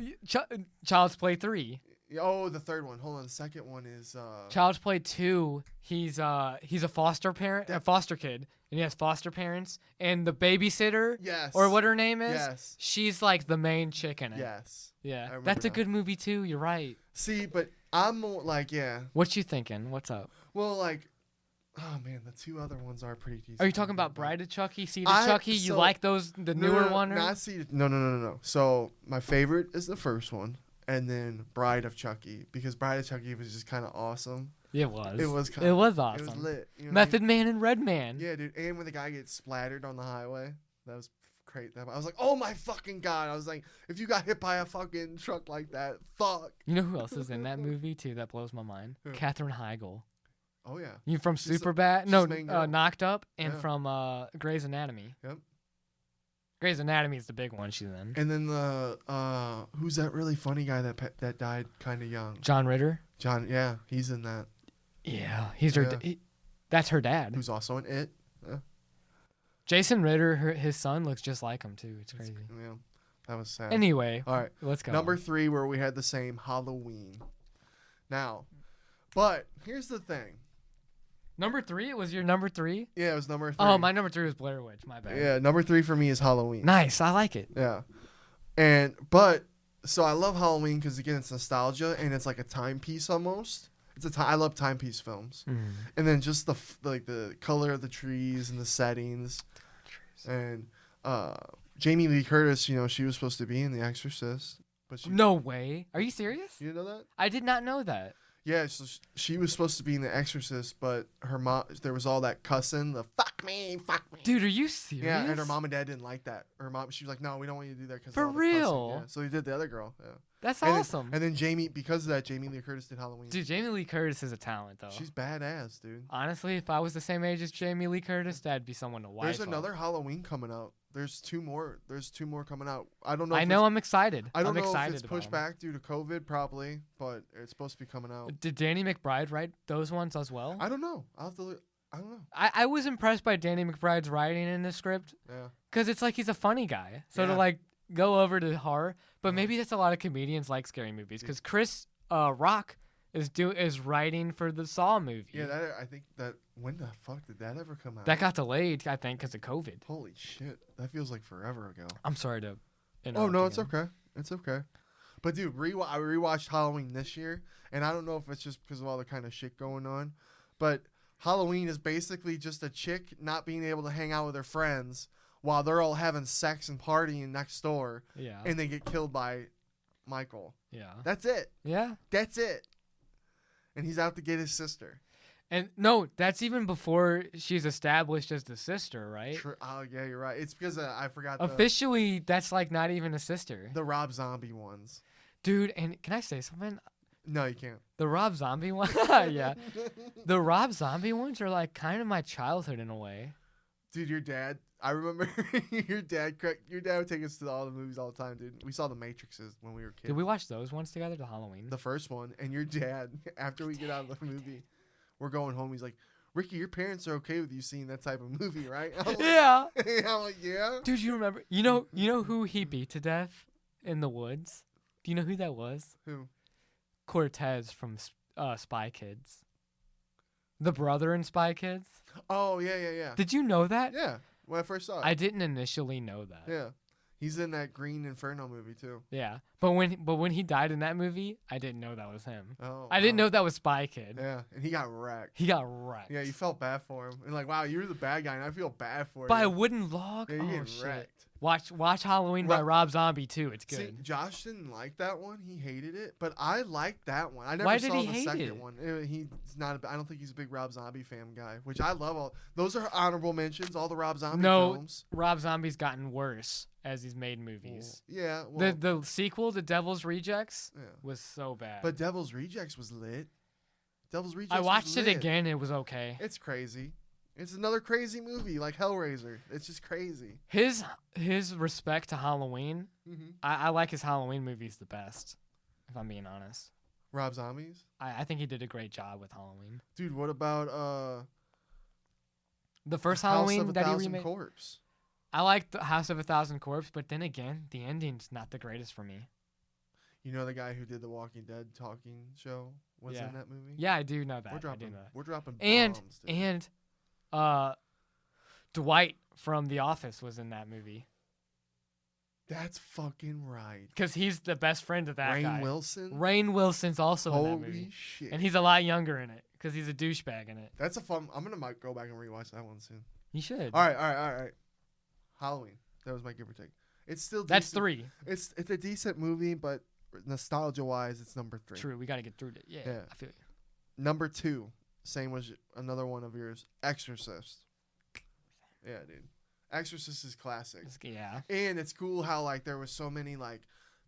Child's Play 3. Oh, the third one. Hold on. The second one is... Child's Play 2, he's a foster parent, a foster kid, and he has foster parents. And the babysitter, Yes. or what her name is, Yes. she's like the main chick in it. Yes. Yeah, remember that's a that. good movie too. You're right. See, but I'm more like, yeah. What you thinking? What's up? Well, like, oh, man, the 2 other ones are pretty decent. Are you talking about Bride of Chucky, Seed of Chucky? You so- like those, the newer one? Not Seed. No. So my favorite is the first one, and then Bride of Chucky, because Bride of Chucky was just kind of awesome. It was. It was It was awesome. It was lit. You know what I Method Man and Red Man. mean? Yeah, dude. And when the guy gets splattered on the highway, that was great. I was like, oh my fucking God. I was like, if you got hit by a fucking truck like that, fuck. You know who else is in that movie too? That blows my mind. Who? Katherine Heigl. Oh, yeah. You from She's Superbad? she's No, the main girl. Knocked Up, and Yeah. from Grey's Anatomy. Yep. Grey's Anatomy is the big one she's in. And then the, who's that really funny guy that died kind of young? John Ritter. John, yeah, he's in that. Yeah, he's her. Yeah. That's her dad. who's also in It. Yeah, Jason Ritter, his son, looks just like him too. It's crazy. yeah, that was sad. Anyway, All right, let's go. number 3, where we had the same Halloween. Now, but here's the thing. Number 3? It was your number 3? Yeah, it was number 3. Oh, my number 3 was Blair Witch. My bad. Yeah, number 3 for me is Halloween. Nice. I like it. Yeah, so I love Halloween because again, it's nostalgia and it's like a timepiece almost. I love timepiece films, and then just the color of the trees and the settings, and Jamie Lee Curtis. You know, she was supposed to be in The Exorcist, but No way. Are you serious? You know that? I did not know that. Yeah, so she was supposed to be in The Exorcist, but her mom, there was all that cussing, the fuck me. Dude, are you serious? Yeah, and her mom and dad didn't like that. Her mom, she was like, no, we don't want you to do that because For real? Yeah. So he did the other girl. Yeah. That's awesome. And then because of that, Jamie Lee Curtis did Halloween. Dude, Jamie Lee Curtis is a talent, though. She's badass, dude. Honestly, if I was the same age as Jamie Lee Curtis, that'd be someone to wife. There's another Halloween coming out. There's two more coming out. I don't know. I'm excited. I don't I'm know excited if it's pushed back due to COVID, probably, but it's supposed to be coming out. Did Danny McBride write those ones as well? I don't know. I'll have to look. I don't know. I was impressed by Danny McBride's writing in the script. Yeah. Because it's like he's a funny guy. So to Yeah. like go over to horror, but maybe that's a lot of comedians like scary movies. Because Chris Rock is writing for the Saw movie. Yeah, I think that. When the fuck did that ever come out? That got delayed, I think, because of COVID. Holy shit, that feels like forever ago. I'm sorry to. Oh no, it's again. okay. It's okay. But dude, I rewatched Halloween this year, and I don't know if it's just because of all the kind of shit going on, but Halloween is basically just a chick not being able to hang out with her friends while they're all having sex and partying next door, Yeah. and they get killed by Michael. Yeah. That's it. Yeah. That's it. And he's out to get his sister. And no, that's even before she's established as the sister, right? Oh yeah, you're right. It's because I forgot Officially, that's like not even a sister. the Rob Zombie ones. Dude, and can I say something? No, you can't. The Rob Zombie one? Yeah. The Rob Zombie ones are like kind of my childhood in a way. Dude, your dad. I remember your dad would take us to all the movies all the time, dude. We saw the Matrixes when we were kids. Did we watch those ones together to Halloween? The first one, and your dad, after we get out of the movie, we're going home. He's like, Ricky, your parents are okay with you seeing that type of movie, right? I'm like, Yeah. I'm like, yeah. Dude, you remember? You know who he beat to death in the woods? Do you know who that was? Who? Cortez from Spy Kids. The brother in Spy Kids. Oh yeah. Did you know that? Yeah. When I first saw it. I didn't initially know that. Yeah. He's in that Greene Inferno movie too. Yeah. But when he died in that movie, I didn't know that was him. Oh. I didn't know that was Spy Kid. Yeah, and he got wrecked. He got wrecked. Yeah, you felt bad for him. And like, wow, you're the bad guy, and I feel bad for By you. a wooden log? Yeah, you Oh get shit. wrecked. Watch Halloween by Rob Zombie too. It's good. See, Josh didn't like that one. He hated it, but I liked that one. I never Why did saw he the hate second it? one. He's not. I don't think he's a big Rob Zombie fan guy, which I love. All those are honorable mentions. All the Rob Zombie films. Rob Zombie's gotten worse as he's made movies. Yeah. Well, The sequel to Devil's Rejects yeah. was so bad. But Devil's Rejects was lit. Devil's Rejects. I watched was it lit. again. It was okay. It's crazy. It's another crazy movie like Hellraiser. It's just crazy. His respect to Halloween. Mm-hmm. I like his Halloween movies the best. If I'm being honest. Rob Zombies. I think he did a great job with Halloween. Dude, what about The first House Halloween of a that he Thousand remade. Corpse? I like the House of a Thousand Corpse, but then again, the ending's not the greatest for me. You know the guy who did the Walking Dead talking show was in that movie? Yeah, I do know that. We're I dropping do know that. We're dropping And bombs, dude. Dwight from The Office was in that movie That's fucking right. because he's the best friend of that guy. Rainn Wilson? Rainn Wilson's also in that Holy movie, shit. and he's a lot younger in it because he's a douchebag in it. That's a fun. I'm going to go back and rewatch that one soon. You should. All right. Halloween. That was my give or take. It's still That's decent. 3. It's a decent movie, but nostalgia-wise, it's number 3. True. We got to get through it. Yeah, Yeah. I feel you. Number 2, same was another one of yours, Exorcist. Yeah, dude. Exorcist is classic. Yeah. And it's cool how like there was so many like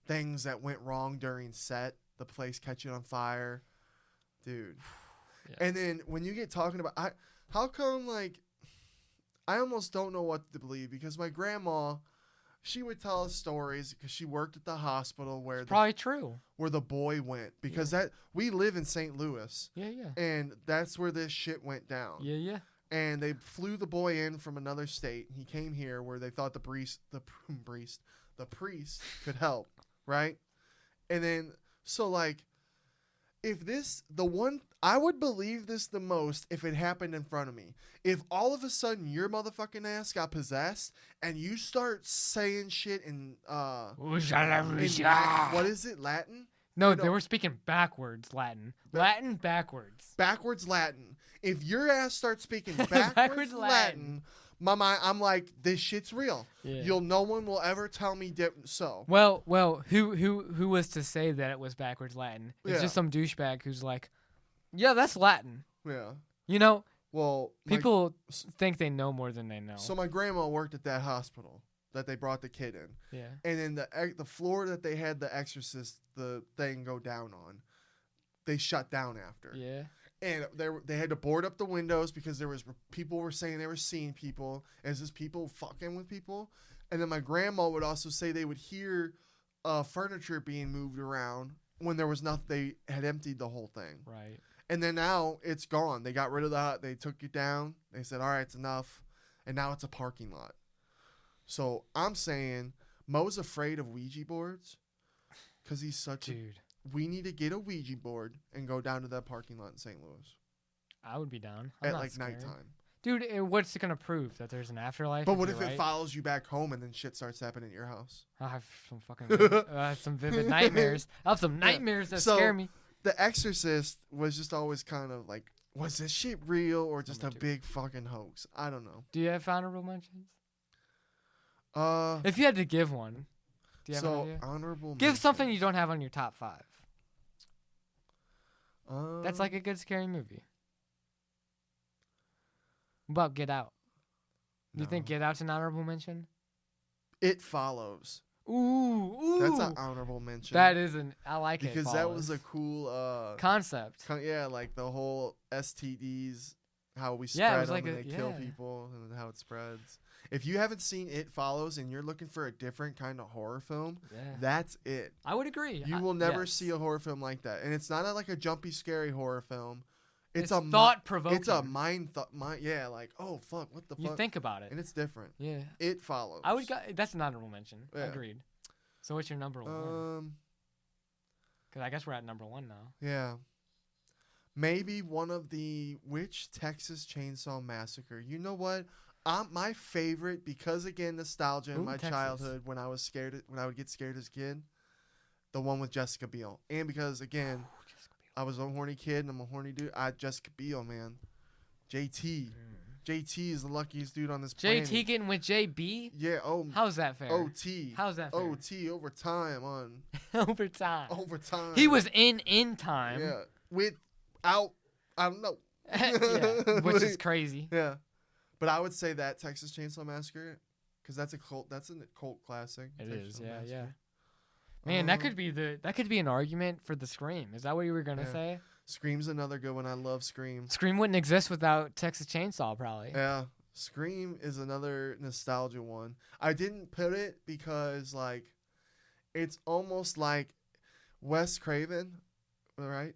things that went wrong during set, the place catching on fire, dude. Yeah. And then when you get talking about, how come like I almost don't know what to believe because my grandma, she would tell us stories because she worked at the hospital where Probably true. where the boy went, because that we live in St. Louis, Yeah, yeah. and that's where this shit went down. Yeah, yeah. And they flew the boy in from another state. He came here where they thought the priest could help, right? And then so like, if this the one I would believe this the most if it happened in front of me. If all of a sudden your motherfucking ass got possessed and you start saying shit in what is it, Latin? No, they were speaking backwards Latin. Latin backwards. Backwards Latin. If your ass starts speaking backwards Latin, I'm like, this shit's real. Yeah. No one will ever tell me so. Well, who was to say that it was backwards Latin? It's just some douchebag who's like, yeah, that's Latin. Yeah. You know, well, people think they know more than they know. So my grandma worked at that hospital that they brought the kid in. Yeah. And in the floor that they had the exorcist, the thing go down on, they shut down after. Yeah. And they had to board up the windows because people were saying they were seeing people. As this people fucking with people. And then my grandma would also say they would hear furniture being moved around when there was nothing. They had emptied the whole thing. Right. And then now it's gone. They got rid of that. They took it down. They said, all right, it's enough. And now it's a parking lot. So I'm saying Mo's afraid of Ouija boards because he's such Dude. We need to get a Ouija board and go down to that parking lot in St. Louis. I would be down. At like nighttime. Dude, what's it going to prove? That there's an afterlife? But what if it follows you back home and then shit starts happening at your house? I have some some vivid nightmares. I have some nightmares that scare me. The Exorcist was just always kind of like, was this shit real or just a big fucking hoax? I don't know. Do you have honorable mentions? If you had to give one, do you have an idea? Honorable Give something you don't have on your top 5. That's like a good scary movie. What about Get Out? Do you think Get Out's an honorable mention? It Follows. Ooh. That's an honorable mention. That is I like it. Because that was a cool concept. Yeah, like the whole STDs, how we spread them and they kill people and how it spreads. If you haven't seen It Follows and you're looking for a different kind of horror film, that's it. I would agree. You will never see a horror film like that. And it's not like a jumpy, scary horror film. It's a thought-provoking. It's a mind, like, oh, fuck, what the fuck? You think about it. And it's different. Yeah. It Follows. That's an honorable mention. Yeah. Agreed. So what's your number 1? Because I guess we're at number 1 now. Yeah. Maybe one of the Texas Chainsaw Massacre. You know what? My favorite, because again, nostalgia in my childhood when I was when I would get scared as a kid, the one with Jessica Biel. And because again, I was a horny kid and I'm a horny dude. Jessica Biel, man. JT. JT is the luckiest dude on this planet. JT getting with JB? Yeah. Oh. How's that fair? OT. How's that fair? OT overtime on. Overtime. He was in time. Yeah. I don't know. Yeah. Which is crazy. Yeah. But I would say that Texas Chainsaw Massacre, because that's a cult classic. It is, yeah. Man, that could be an argument for the Scream. Is that what you were gonna say? Scream's another good one. I love Scream. Scream wouldn't exist without Texas Chainsaw, probably. Yeah, Scream is another nostalgia one. I didn't put it because like, it's almost like Wes Craven, right?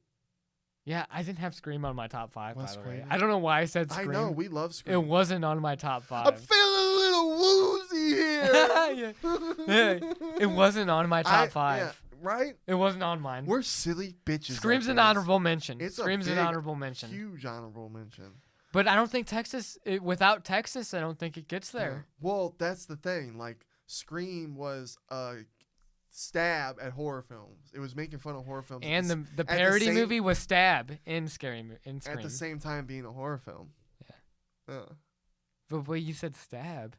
Yeah, I didn't have Scream on my top 5, by the way. Craven. I don't know why I said Scream. I know, we love Scream. It wasn't on my top 5. I'm feeling a little woozy here. yeah. It wasn't on my top 5. Yeah, right? It wasn't on mine. We're silly bitches. Scream's an honorable mention. Scream's an honorable mention. Huge honorable mention. But I don't think without Texas, I don't think it gets there. Yeah. Well, that's the thing. Like, Scream was a stab at horror films. It was making fun of horror films. And the parody movie was Stab in Scream. At the same time being a horror film. Yeah. But you said Stab.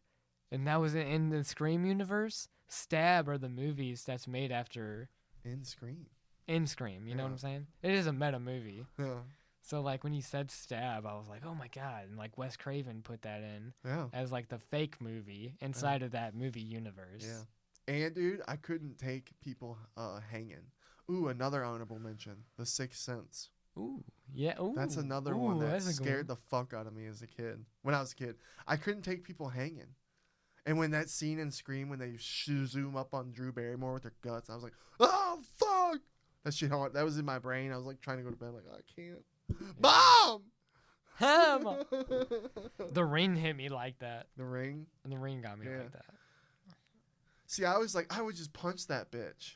And that was in the Scream universe. Stab are the movies that's made after... In Scream. You know what I'm saying? It is a meta movie. Yeah. So, like, when you said Stab, I was like, oh, my God. And, like, Wes Craven put that in as, like, the fake movie inside of that movie universe. Yeah. And, dude, I couldn't take people hanging. Ooh, another honorable mention. The Sixth Sense. Ooh, yeah. Ooh. That's another one that scared the fuck out of me as a kid. When I was a kid. I couldn't take people hanging. And when that scene in Scream, when they zoom up on Drew Barrymore with her guts, I was like, oh, fuck. That shit, that was in my brain. I was like trying to go to bed, like, I can't. Mom! The Ring hit me like that. The Ring? And The Ring got me like that. See, I was like, I would just punch that bitch.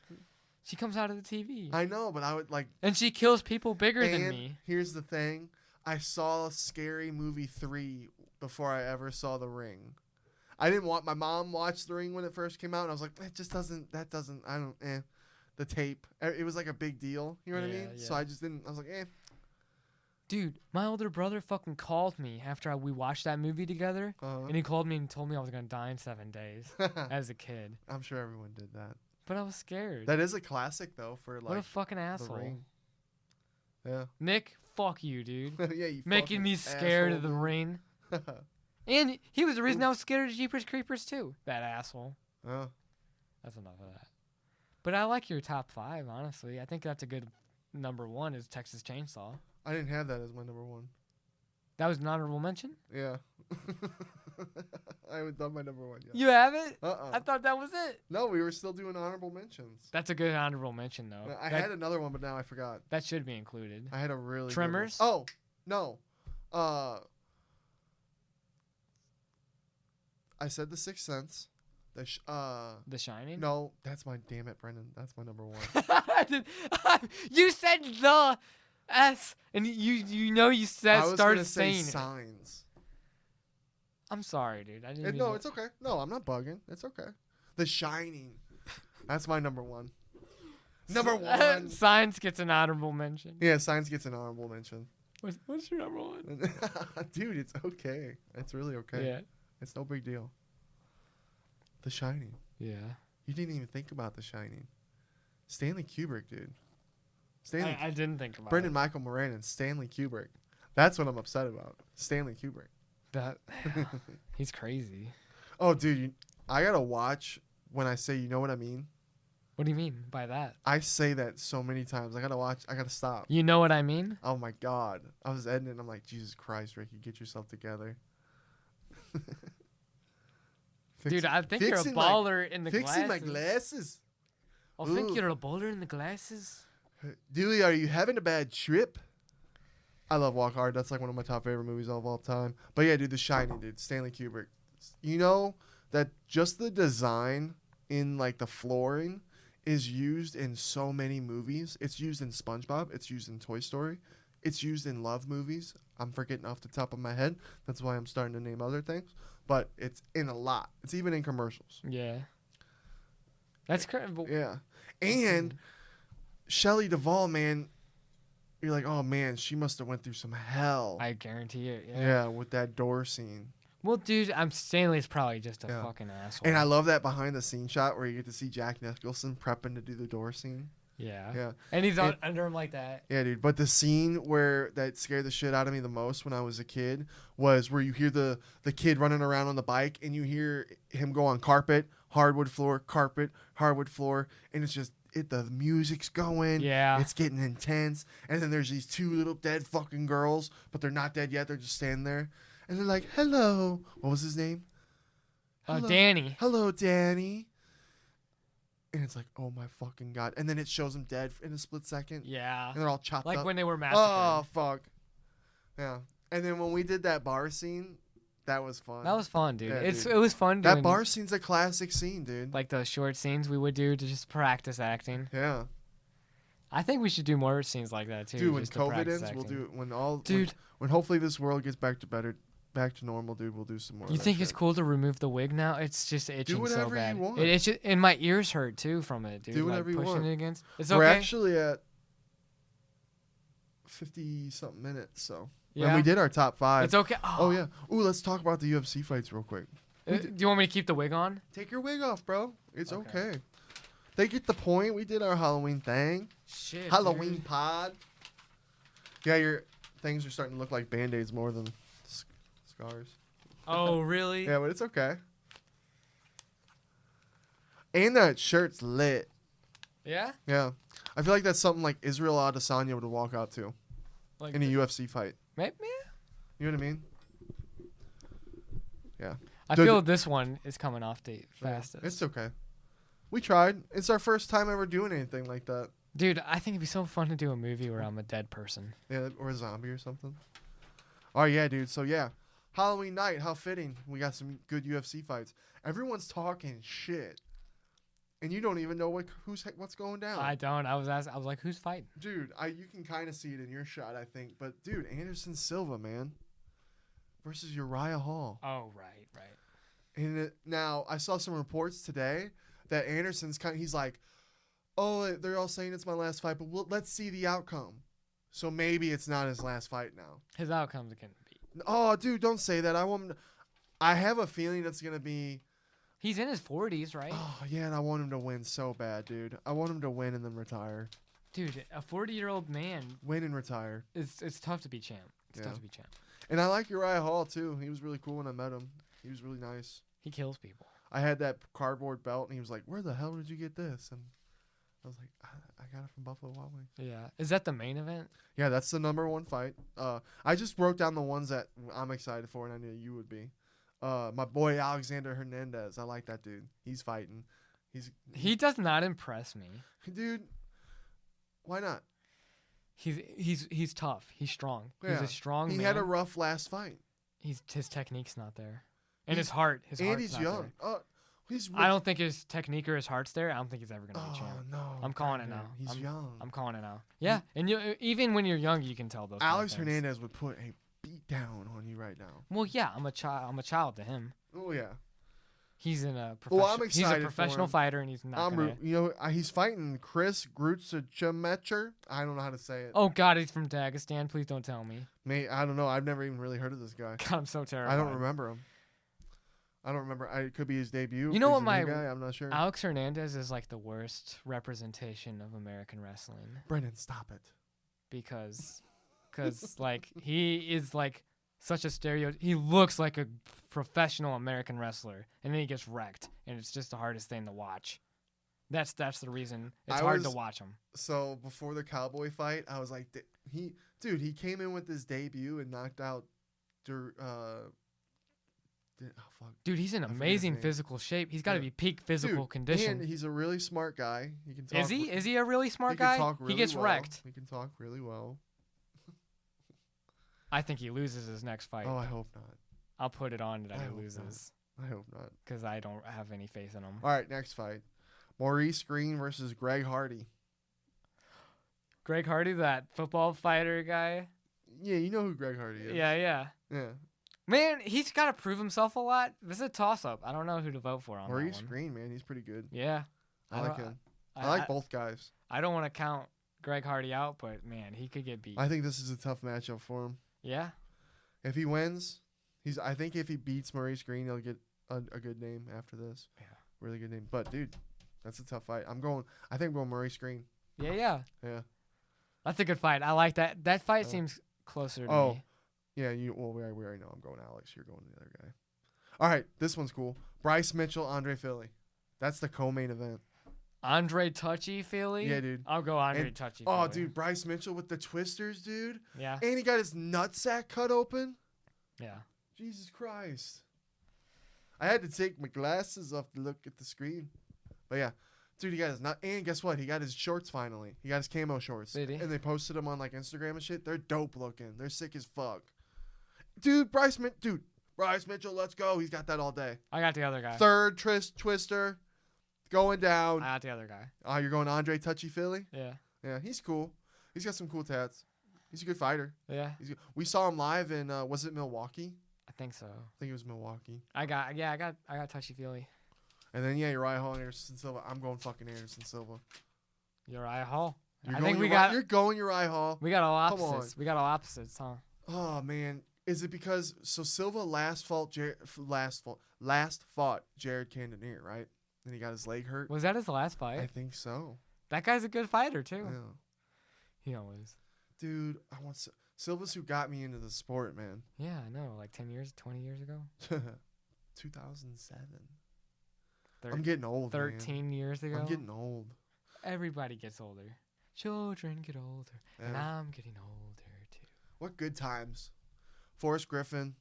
She comes out of the TV. I know, but I would like. And she kills people bigger than me. Here's the thing. I saw Scary Movie 3 before I ever saw The Ring. I didn't want my mom watched The Ring when it first came out, and I was like, the tape. It was like a big deal. You know what I mean? Yeah. So I just didn't. I was like, Dude, my older brother fucking called me after we watched that movie together, and he called me and told me I was gonna die in 7 days as a kid. I'm sure everyone did that. But I was scared. That is a classic though for like. What a fucking asshole. The Ring. Yeah. Nick, fuck you, dude. Yeah, you making me scared asshole, of The Ring. And he was the reason I was scared of Jeepers Creepers too. That asshole. Oh. That's enough of that. But I like your top 5, honestly. I think that's a good number 1 is Texas Chainsaw. I didn't have that as my number 1. That was an honorable mention? Yeah. I haven't done my number 1 yet. You haven't? Uh-uh. I thought that was it. No, we were still doing honorable mentions. That's a good honorable mention, though. I had another one, but now I forgot. That should be included. I had a really Tremors? Good one. Oh, no. I said The Sixth Sense. The Shining? No, that's my, damn it, Brendan. That's my number 1. You said the S, and you said started saying Signs. I'm sorry, dude. I didn't. No, it's okay. No, I'm not bugging. It's okay. The Shining. That's my number 1. Number 1. Signs gets an honorable mention. Yeah, Signs gets an honorable mention. What's your number 1? Dude, it's okay. It's really okay. Yeah. It's no big deal. The Shining. Yeah. You didn't even think about The Shining. Stanley Kubrick, dude. I didn't think about Brendan Michael Moran, Stanley Kubrick. That's what I'm upset about. Stanley Kubrick. That he's crazy. Oh, dude, I gotta watch when I say, you know what I mean? What do you mean by that? I say that so many times. I gotta watch. I gotta stop. You know what I mean? Oh my God. I was editing. I'm like, Jesus Christ, Ricky, get yourself together. Dude, I think you're a baller in the glasses. Fixing my glasses. I think you're a baller in the glasses. Dewey, are you having a bad trip? I love Walk Hard. That's like one of my top favorite movies of all time. But yeah, dude, The Shining, dude. Stanley Kubrick. You know that just the design in like the flooring is used in so many movies. It's used in SpongeBob. It's used in Toy Story. It's used in love movies. I'm forgetting off the top of my head. That's why I'm starting to name other things. But it's in a lot. It's even in commercials. Yeah. That's crazy. Yeah. And Shelley Duvall, man, you're like, oh, man, she must have went through some hell. I guarantee it, yeah. Yeah, with that door scene. Well, dude, Stanley's probably just a fucking asshole. And I love that behind-the-scenes shot where you get to see Jack Nicholson prepping to do the door scene. Yeah. Yeah. And he's under him like that. Yeah, dude. But the scene that scared the shit out of me the most when I was a kid was where you hear the kid running around on the bike and you hear him go on carpet, hardwood floor, carpet, hardwood floor, and it's just the music's going. Yeah. It's getting intense. And then there's these 2 little dead fucking girls, but they're not dead yet. They're just standing there. And they're like, hello. What was his name? Danny. Hello, Danny. And it's like, oh my fucking God. And then it shows them dead in a split second. Yeah. And they're all chopped up. Like when they were massacred. Oh, fuck. Yeah. And then when we did that bar scene, that was fun. That was fun, dude. Yeah, It was fun doing that bar scene's a classic scene, dude. like the short scenes we would do to just practice acting. Yeah. I think we should do more scenes like that too. Dude, when just to COVID practice ends, we'll acting. do when hopefully this world gets back to normal, dude, we'll do some more. You think it's cool to remove the wig now? It's just itching so whatever bad. you want. It itches, and my ears hurt too from it, dude. Do whatever like you pushing want. it against. It's We're okay. actually at 50-something minutes, so. Yeah. And we did our top 5. It's okay. Oh, yeah. Ooh, let's talk about the UFC fights real quick. Do you want me to keep the wig on? Take your wig off, bro. It's Okay. okay. They get the point. We did our Halloween thing. Shit. Halloween dude. pod. Yeah, your things are starting to look like Band-Aids more than scars. Oh, really? Yeah, but it's okay. And that shirt's lit. Yeah? Yeah. I feel like that's something like Israel Adesanya would walk out to Like in a UFC fight. maybe? You know what I mean? Yeah. I Dude, feel this one is coming off date fastest. It's okay. We tried. It's our first time ever doing anything like that. Dude, I think it'd be so fun to do a movie where I'm a dead person. Yeah, or a zombie or something. Oh, yeah, dude. So, yeah. Halloween night, how fitting. We got some good UFC fights. Everyone's talking shit. And you don't even know what's going down. I don't. I was like, who's fighting? Dude, you can kind of see it in your shot, I think. But, dude, Anderson Silva, man. Versus Uriah Hall. Oh, right. And now, I saw some reports today that Anderson's he's like, oh, they're all saying it's my last fight, but let's see the outcome. So maybe it's not his last fight now. His outcome's going to be. Oh, dude, don't say that. I have a feeling it's going to be. He's in his 40s, right? Oh, yeah, and I want him to win so bad, dude. I want him to win and then retire. Dude, a 40-year-old man. Win and retire. It's tough to be champ. It's tough to be champ. And I like Uriah Hall, too. He was really cool when I met him. He was really nice. He kills people. I had that cardboard belt, and he was like, where the hell did you get this? And I was like, I got it from Buffalo Wild Wings. Yeah. Is that the main event? Yeah, that's the #1 fight. I just wrote down the ones that I'm excited for, and I knew you would be. My boy Alexander Hernandez. I like that dude. He's fighting. He does not impress me. Dude, why not? He's tough. He's strong. Yeah. He's a strong man. He had a rough last fight. His technique's not there. And his heart. And he's young. I don't think his technique or his heart's there. I don't think he's ever gonna be champ. No, I'm calling it now. He's young. I'm calling it now. Yeah, and even when you're young, you can tell those. Alex Hernandez would put a beat down on you right now. Well, yeah, I'm a child to him. Oh yeah. He's in a I'm excited. He's a professional fighter, and he's not. He's fighting Chris Grutzachemetcher. I don't know how to say it. Oh God, he's from Dagestan. Please don't tell me. I don't know. I've never even really heard of this guy. God, I'm so terrified. I don't remember him. It could be his debut. You know what, guy? I'm not sure. Alex Hernandez is like the worst representation of American wrestling. Brendan, stop it. Because like he is like such a stereotype. He looks like a professional American wrestler, and then he gets wrecked, and it's just the hardest thing to watch. That's the reason it's hard to watch him. So before the Cowboy fight, I was like, he came in with his debut and knocked out. Dude, he's in amazing physical shape. He's got to be peak physical condition. And he's a really smart guy. He can talk. Is he? Is he a really smart guy? He gets wrecked. He can talk really well. I think he loses his next fight. Oh, I hope not. I'll put it on that he loses. I hope not. Because I don't have any faith in him. All right, next fight. Maurice Greene versus Greg Hardy. Greg Hardy, that football fighter guy? Yeah, you know who Greg Hardy is. Yeah. Man, he's got to prove himself a lot. This is a toss-up. I don't know who to vote for on Maurice that one. Greene, man, he's pretty good. Yeah. I like him. I like both guys. I don't want to count Greg Hardy out, but, man, he could get beat. I think this is a tough matchup for him. Yeah. If he wins, I think if he beats Maurice Greene, he'll get a good name after this. Yeah. Really good name. But, dude, that's a tough fight. I think I'm going Maurice Greene. Yeah. That's a good fight. I like that. That fight seems closer to me. Yeah, we already know I'm going Alex. You're going the other guy. All right, this one's cool. Bryce Mitchell, Andre Philly. That's the co-main event. Andre Touchy-Feely? Yeah, dude. I'll go Andre Touchy-Feely. Oh, dude, Bryce Mitchell with the twisters, dude. Yeah. And he got his nutsack cut open. Yeah. Jesus Christ. I had to take my glasses off to look at the screen. But yeah. Dude, he got his nut. And guess what? He got his shorts finally. He got his camo shorts. Did he? And they posted them on like Instagram and shit. They're dope looking. They're sick as fuck. Dude, Bryce Mitchell, let's go. He's got that all day. I got the other guy. Third twister. Going down. I got the other guy. Oh, you're going Andre Touchy-Feely? Yeah. Yeah, he's cool. He's got some cool tats. He's a good fighter. Yeah. We saw him live in, was it Milwaukee? I think so. I think it was Milwaukee. I got Touchy-Feely. And then, Uriah Hall and Anderson Silva. I'm going fucking Anderson Silva. Uriah Hall. You're going Uriah Hall. We got all opposites. We got all opposites, huh? Oh, man. Is it because Silva last fought Jared Cannonier, right? And he got his leg hurt. Was that his last fight? I think so. That guy's a good fighter too. Yeah. He always. Dude, I want Silva's who got me into the sport, man. Yeah, I know. Like 10 years, 20 years ago. 2007. I'm getting old. 13 years ago. I'm getting old. Everybody gets older. Children get older, and I'm getting older too. What good times. Forrest Griffin.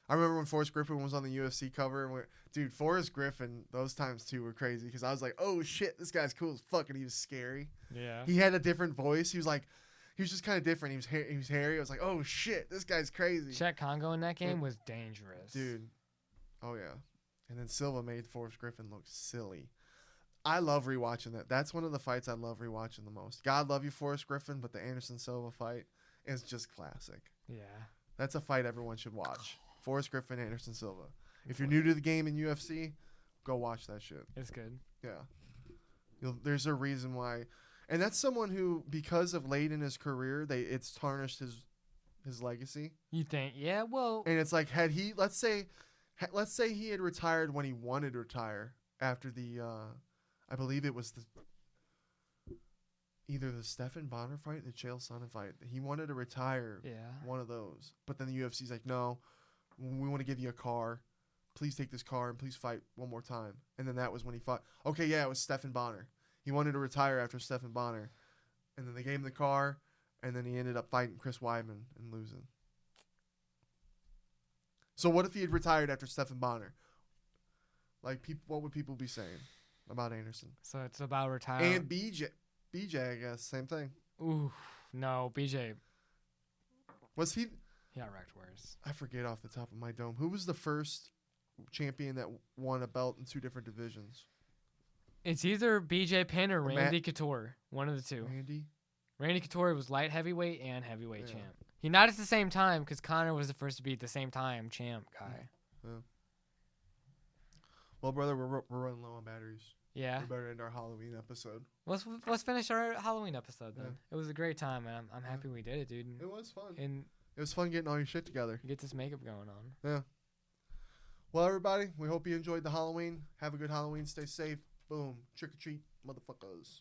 I remember when Forrest Griffin was on the UFC cover, and dude, Forrest Griffin, those times too were crazy because I was like, oh shit, this guy's cool as fuck, and he was scary. Yeah. He had a different voice. He was just kind of different. He was hairy. I was like, oh shit, this guy's crazy. Chet Congo in that game was dangerous. Dude. Oh yeah. And then Silva made Forrest Griffin look silly. I love rewatching that. That's one of the fights I love rewatching the most. God love you, Forrest Griffin, but the Anderson Silva fight is just classic. Yeah. That's a fight everyone should watch. Forrest Griffin, Anderson Silva. If you're new to the game in UFC, go watch that shit. It's good. Yeah. There's a reason why. And that's someone who, because of late in his career, it's tarnished his legacy. You think? Yeah, well. And it's like, had he, let's say he had retired when he wanted to retire after the, I believe it was either the Stephen Bonner fight or the Chael Sonnen fight. He wanted to retire. Yeah. One of those. But then the UFC's like, no, we want to give you a car. Please take this car and please fight one more time. And then that was when he fought. Okay, yeah, it was Stephen Bonner. He wanted to retire after Stephen Bonner. And then they gave him the car, and then he ended up fighting Chris Weidman and losing. So what if he had retired after Stephen Bonner? Like, what would people be saying about Anderson? So it's about retiring. And BJ, I guess, same thing. Ooh, no, BJ. Was he? He got wrecked worse. I forget off the top of my dome. Who was the first champion that won a belt in 2 different divisions? It's either BJ Penn or Randy Couture. One of the two. Randy Couture was light heavyweight and heavyweight champ. He not at the same time because Conor was the first to be at the same time champ guy. Yeah. Well, brother, we're running low on batteries. Yeah. We better end our Halloween episode. Let's finish our Halloween episode then. Yeah. It was a great time, and I'm happy we did it, dude. It was fun. And it was fun getting all your shit together. get this makeup going on. Yeah. Well, everybody, we hope you enjoyed the Halloween. Have a good Halloween. Stay safe. Boom. Trick or treat, motherfuckers.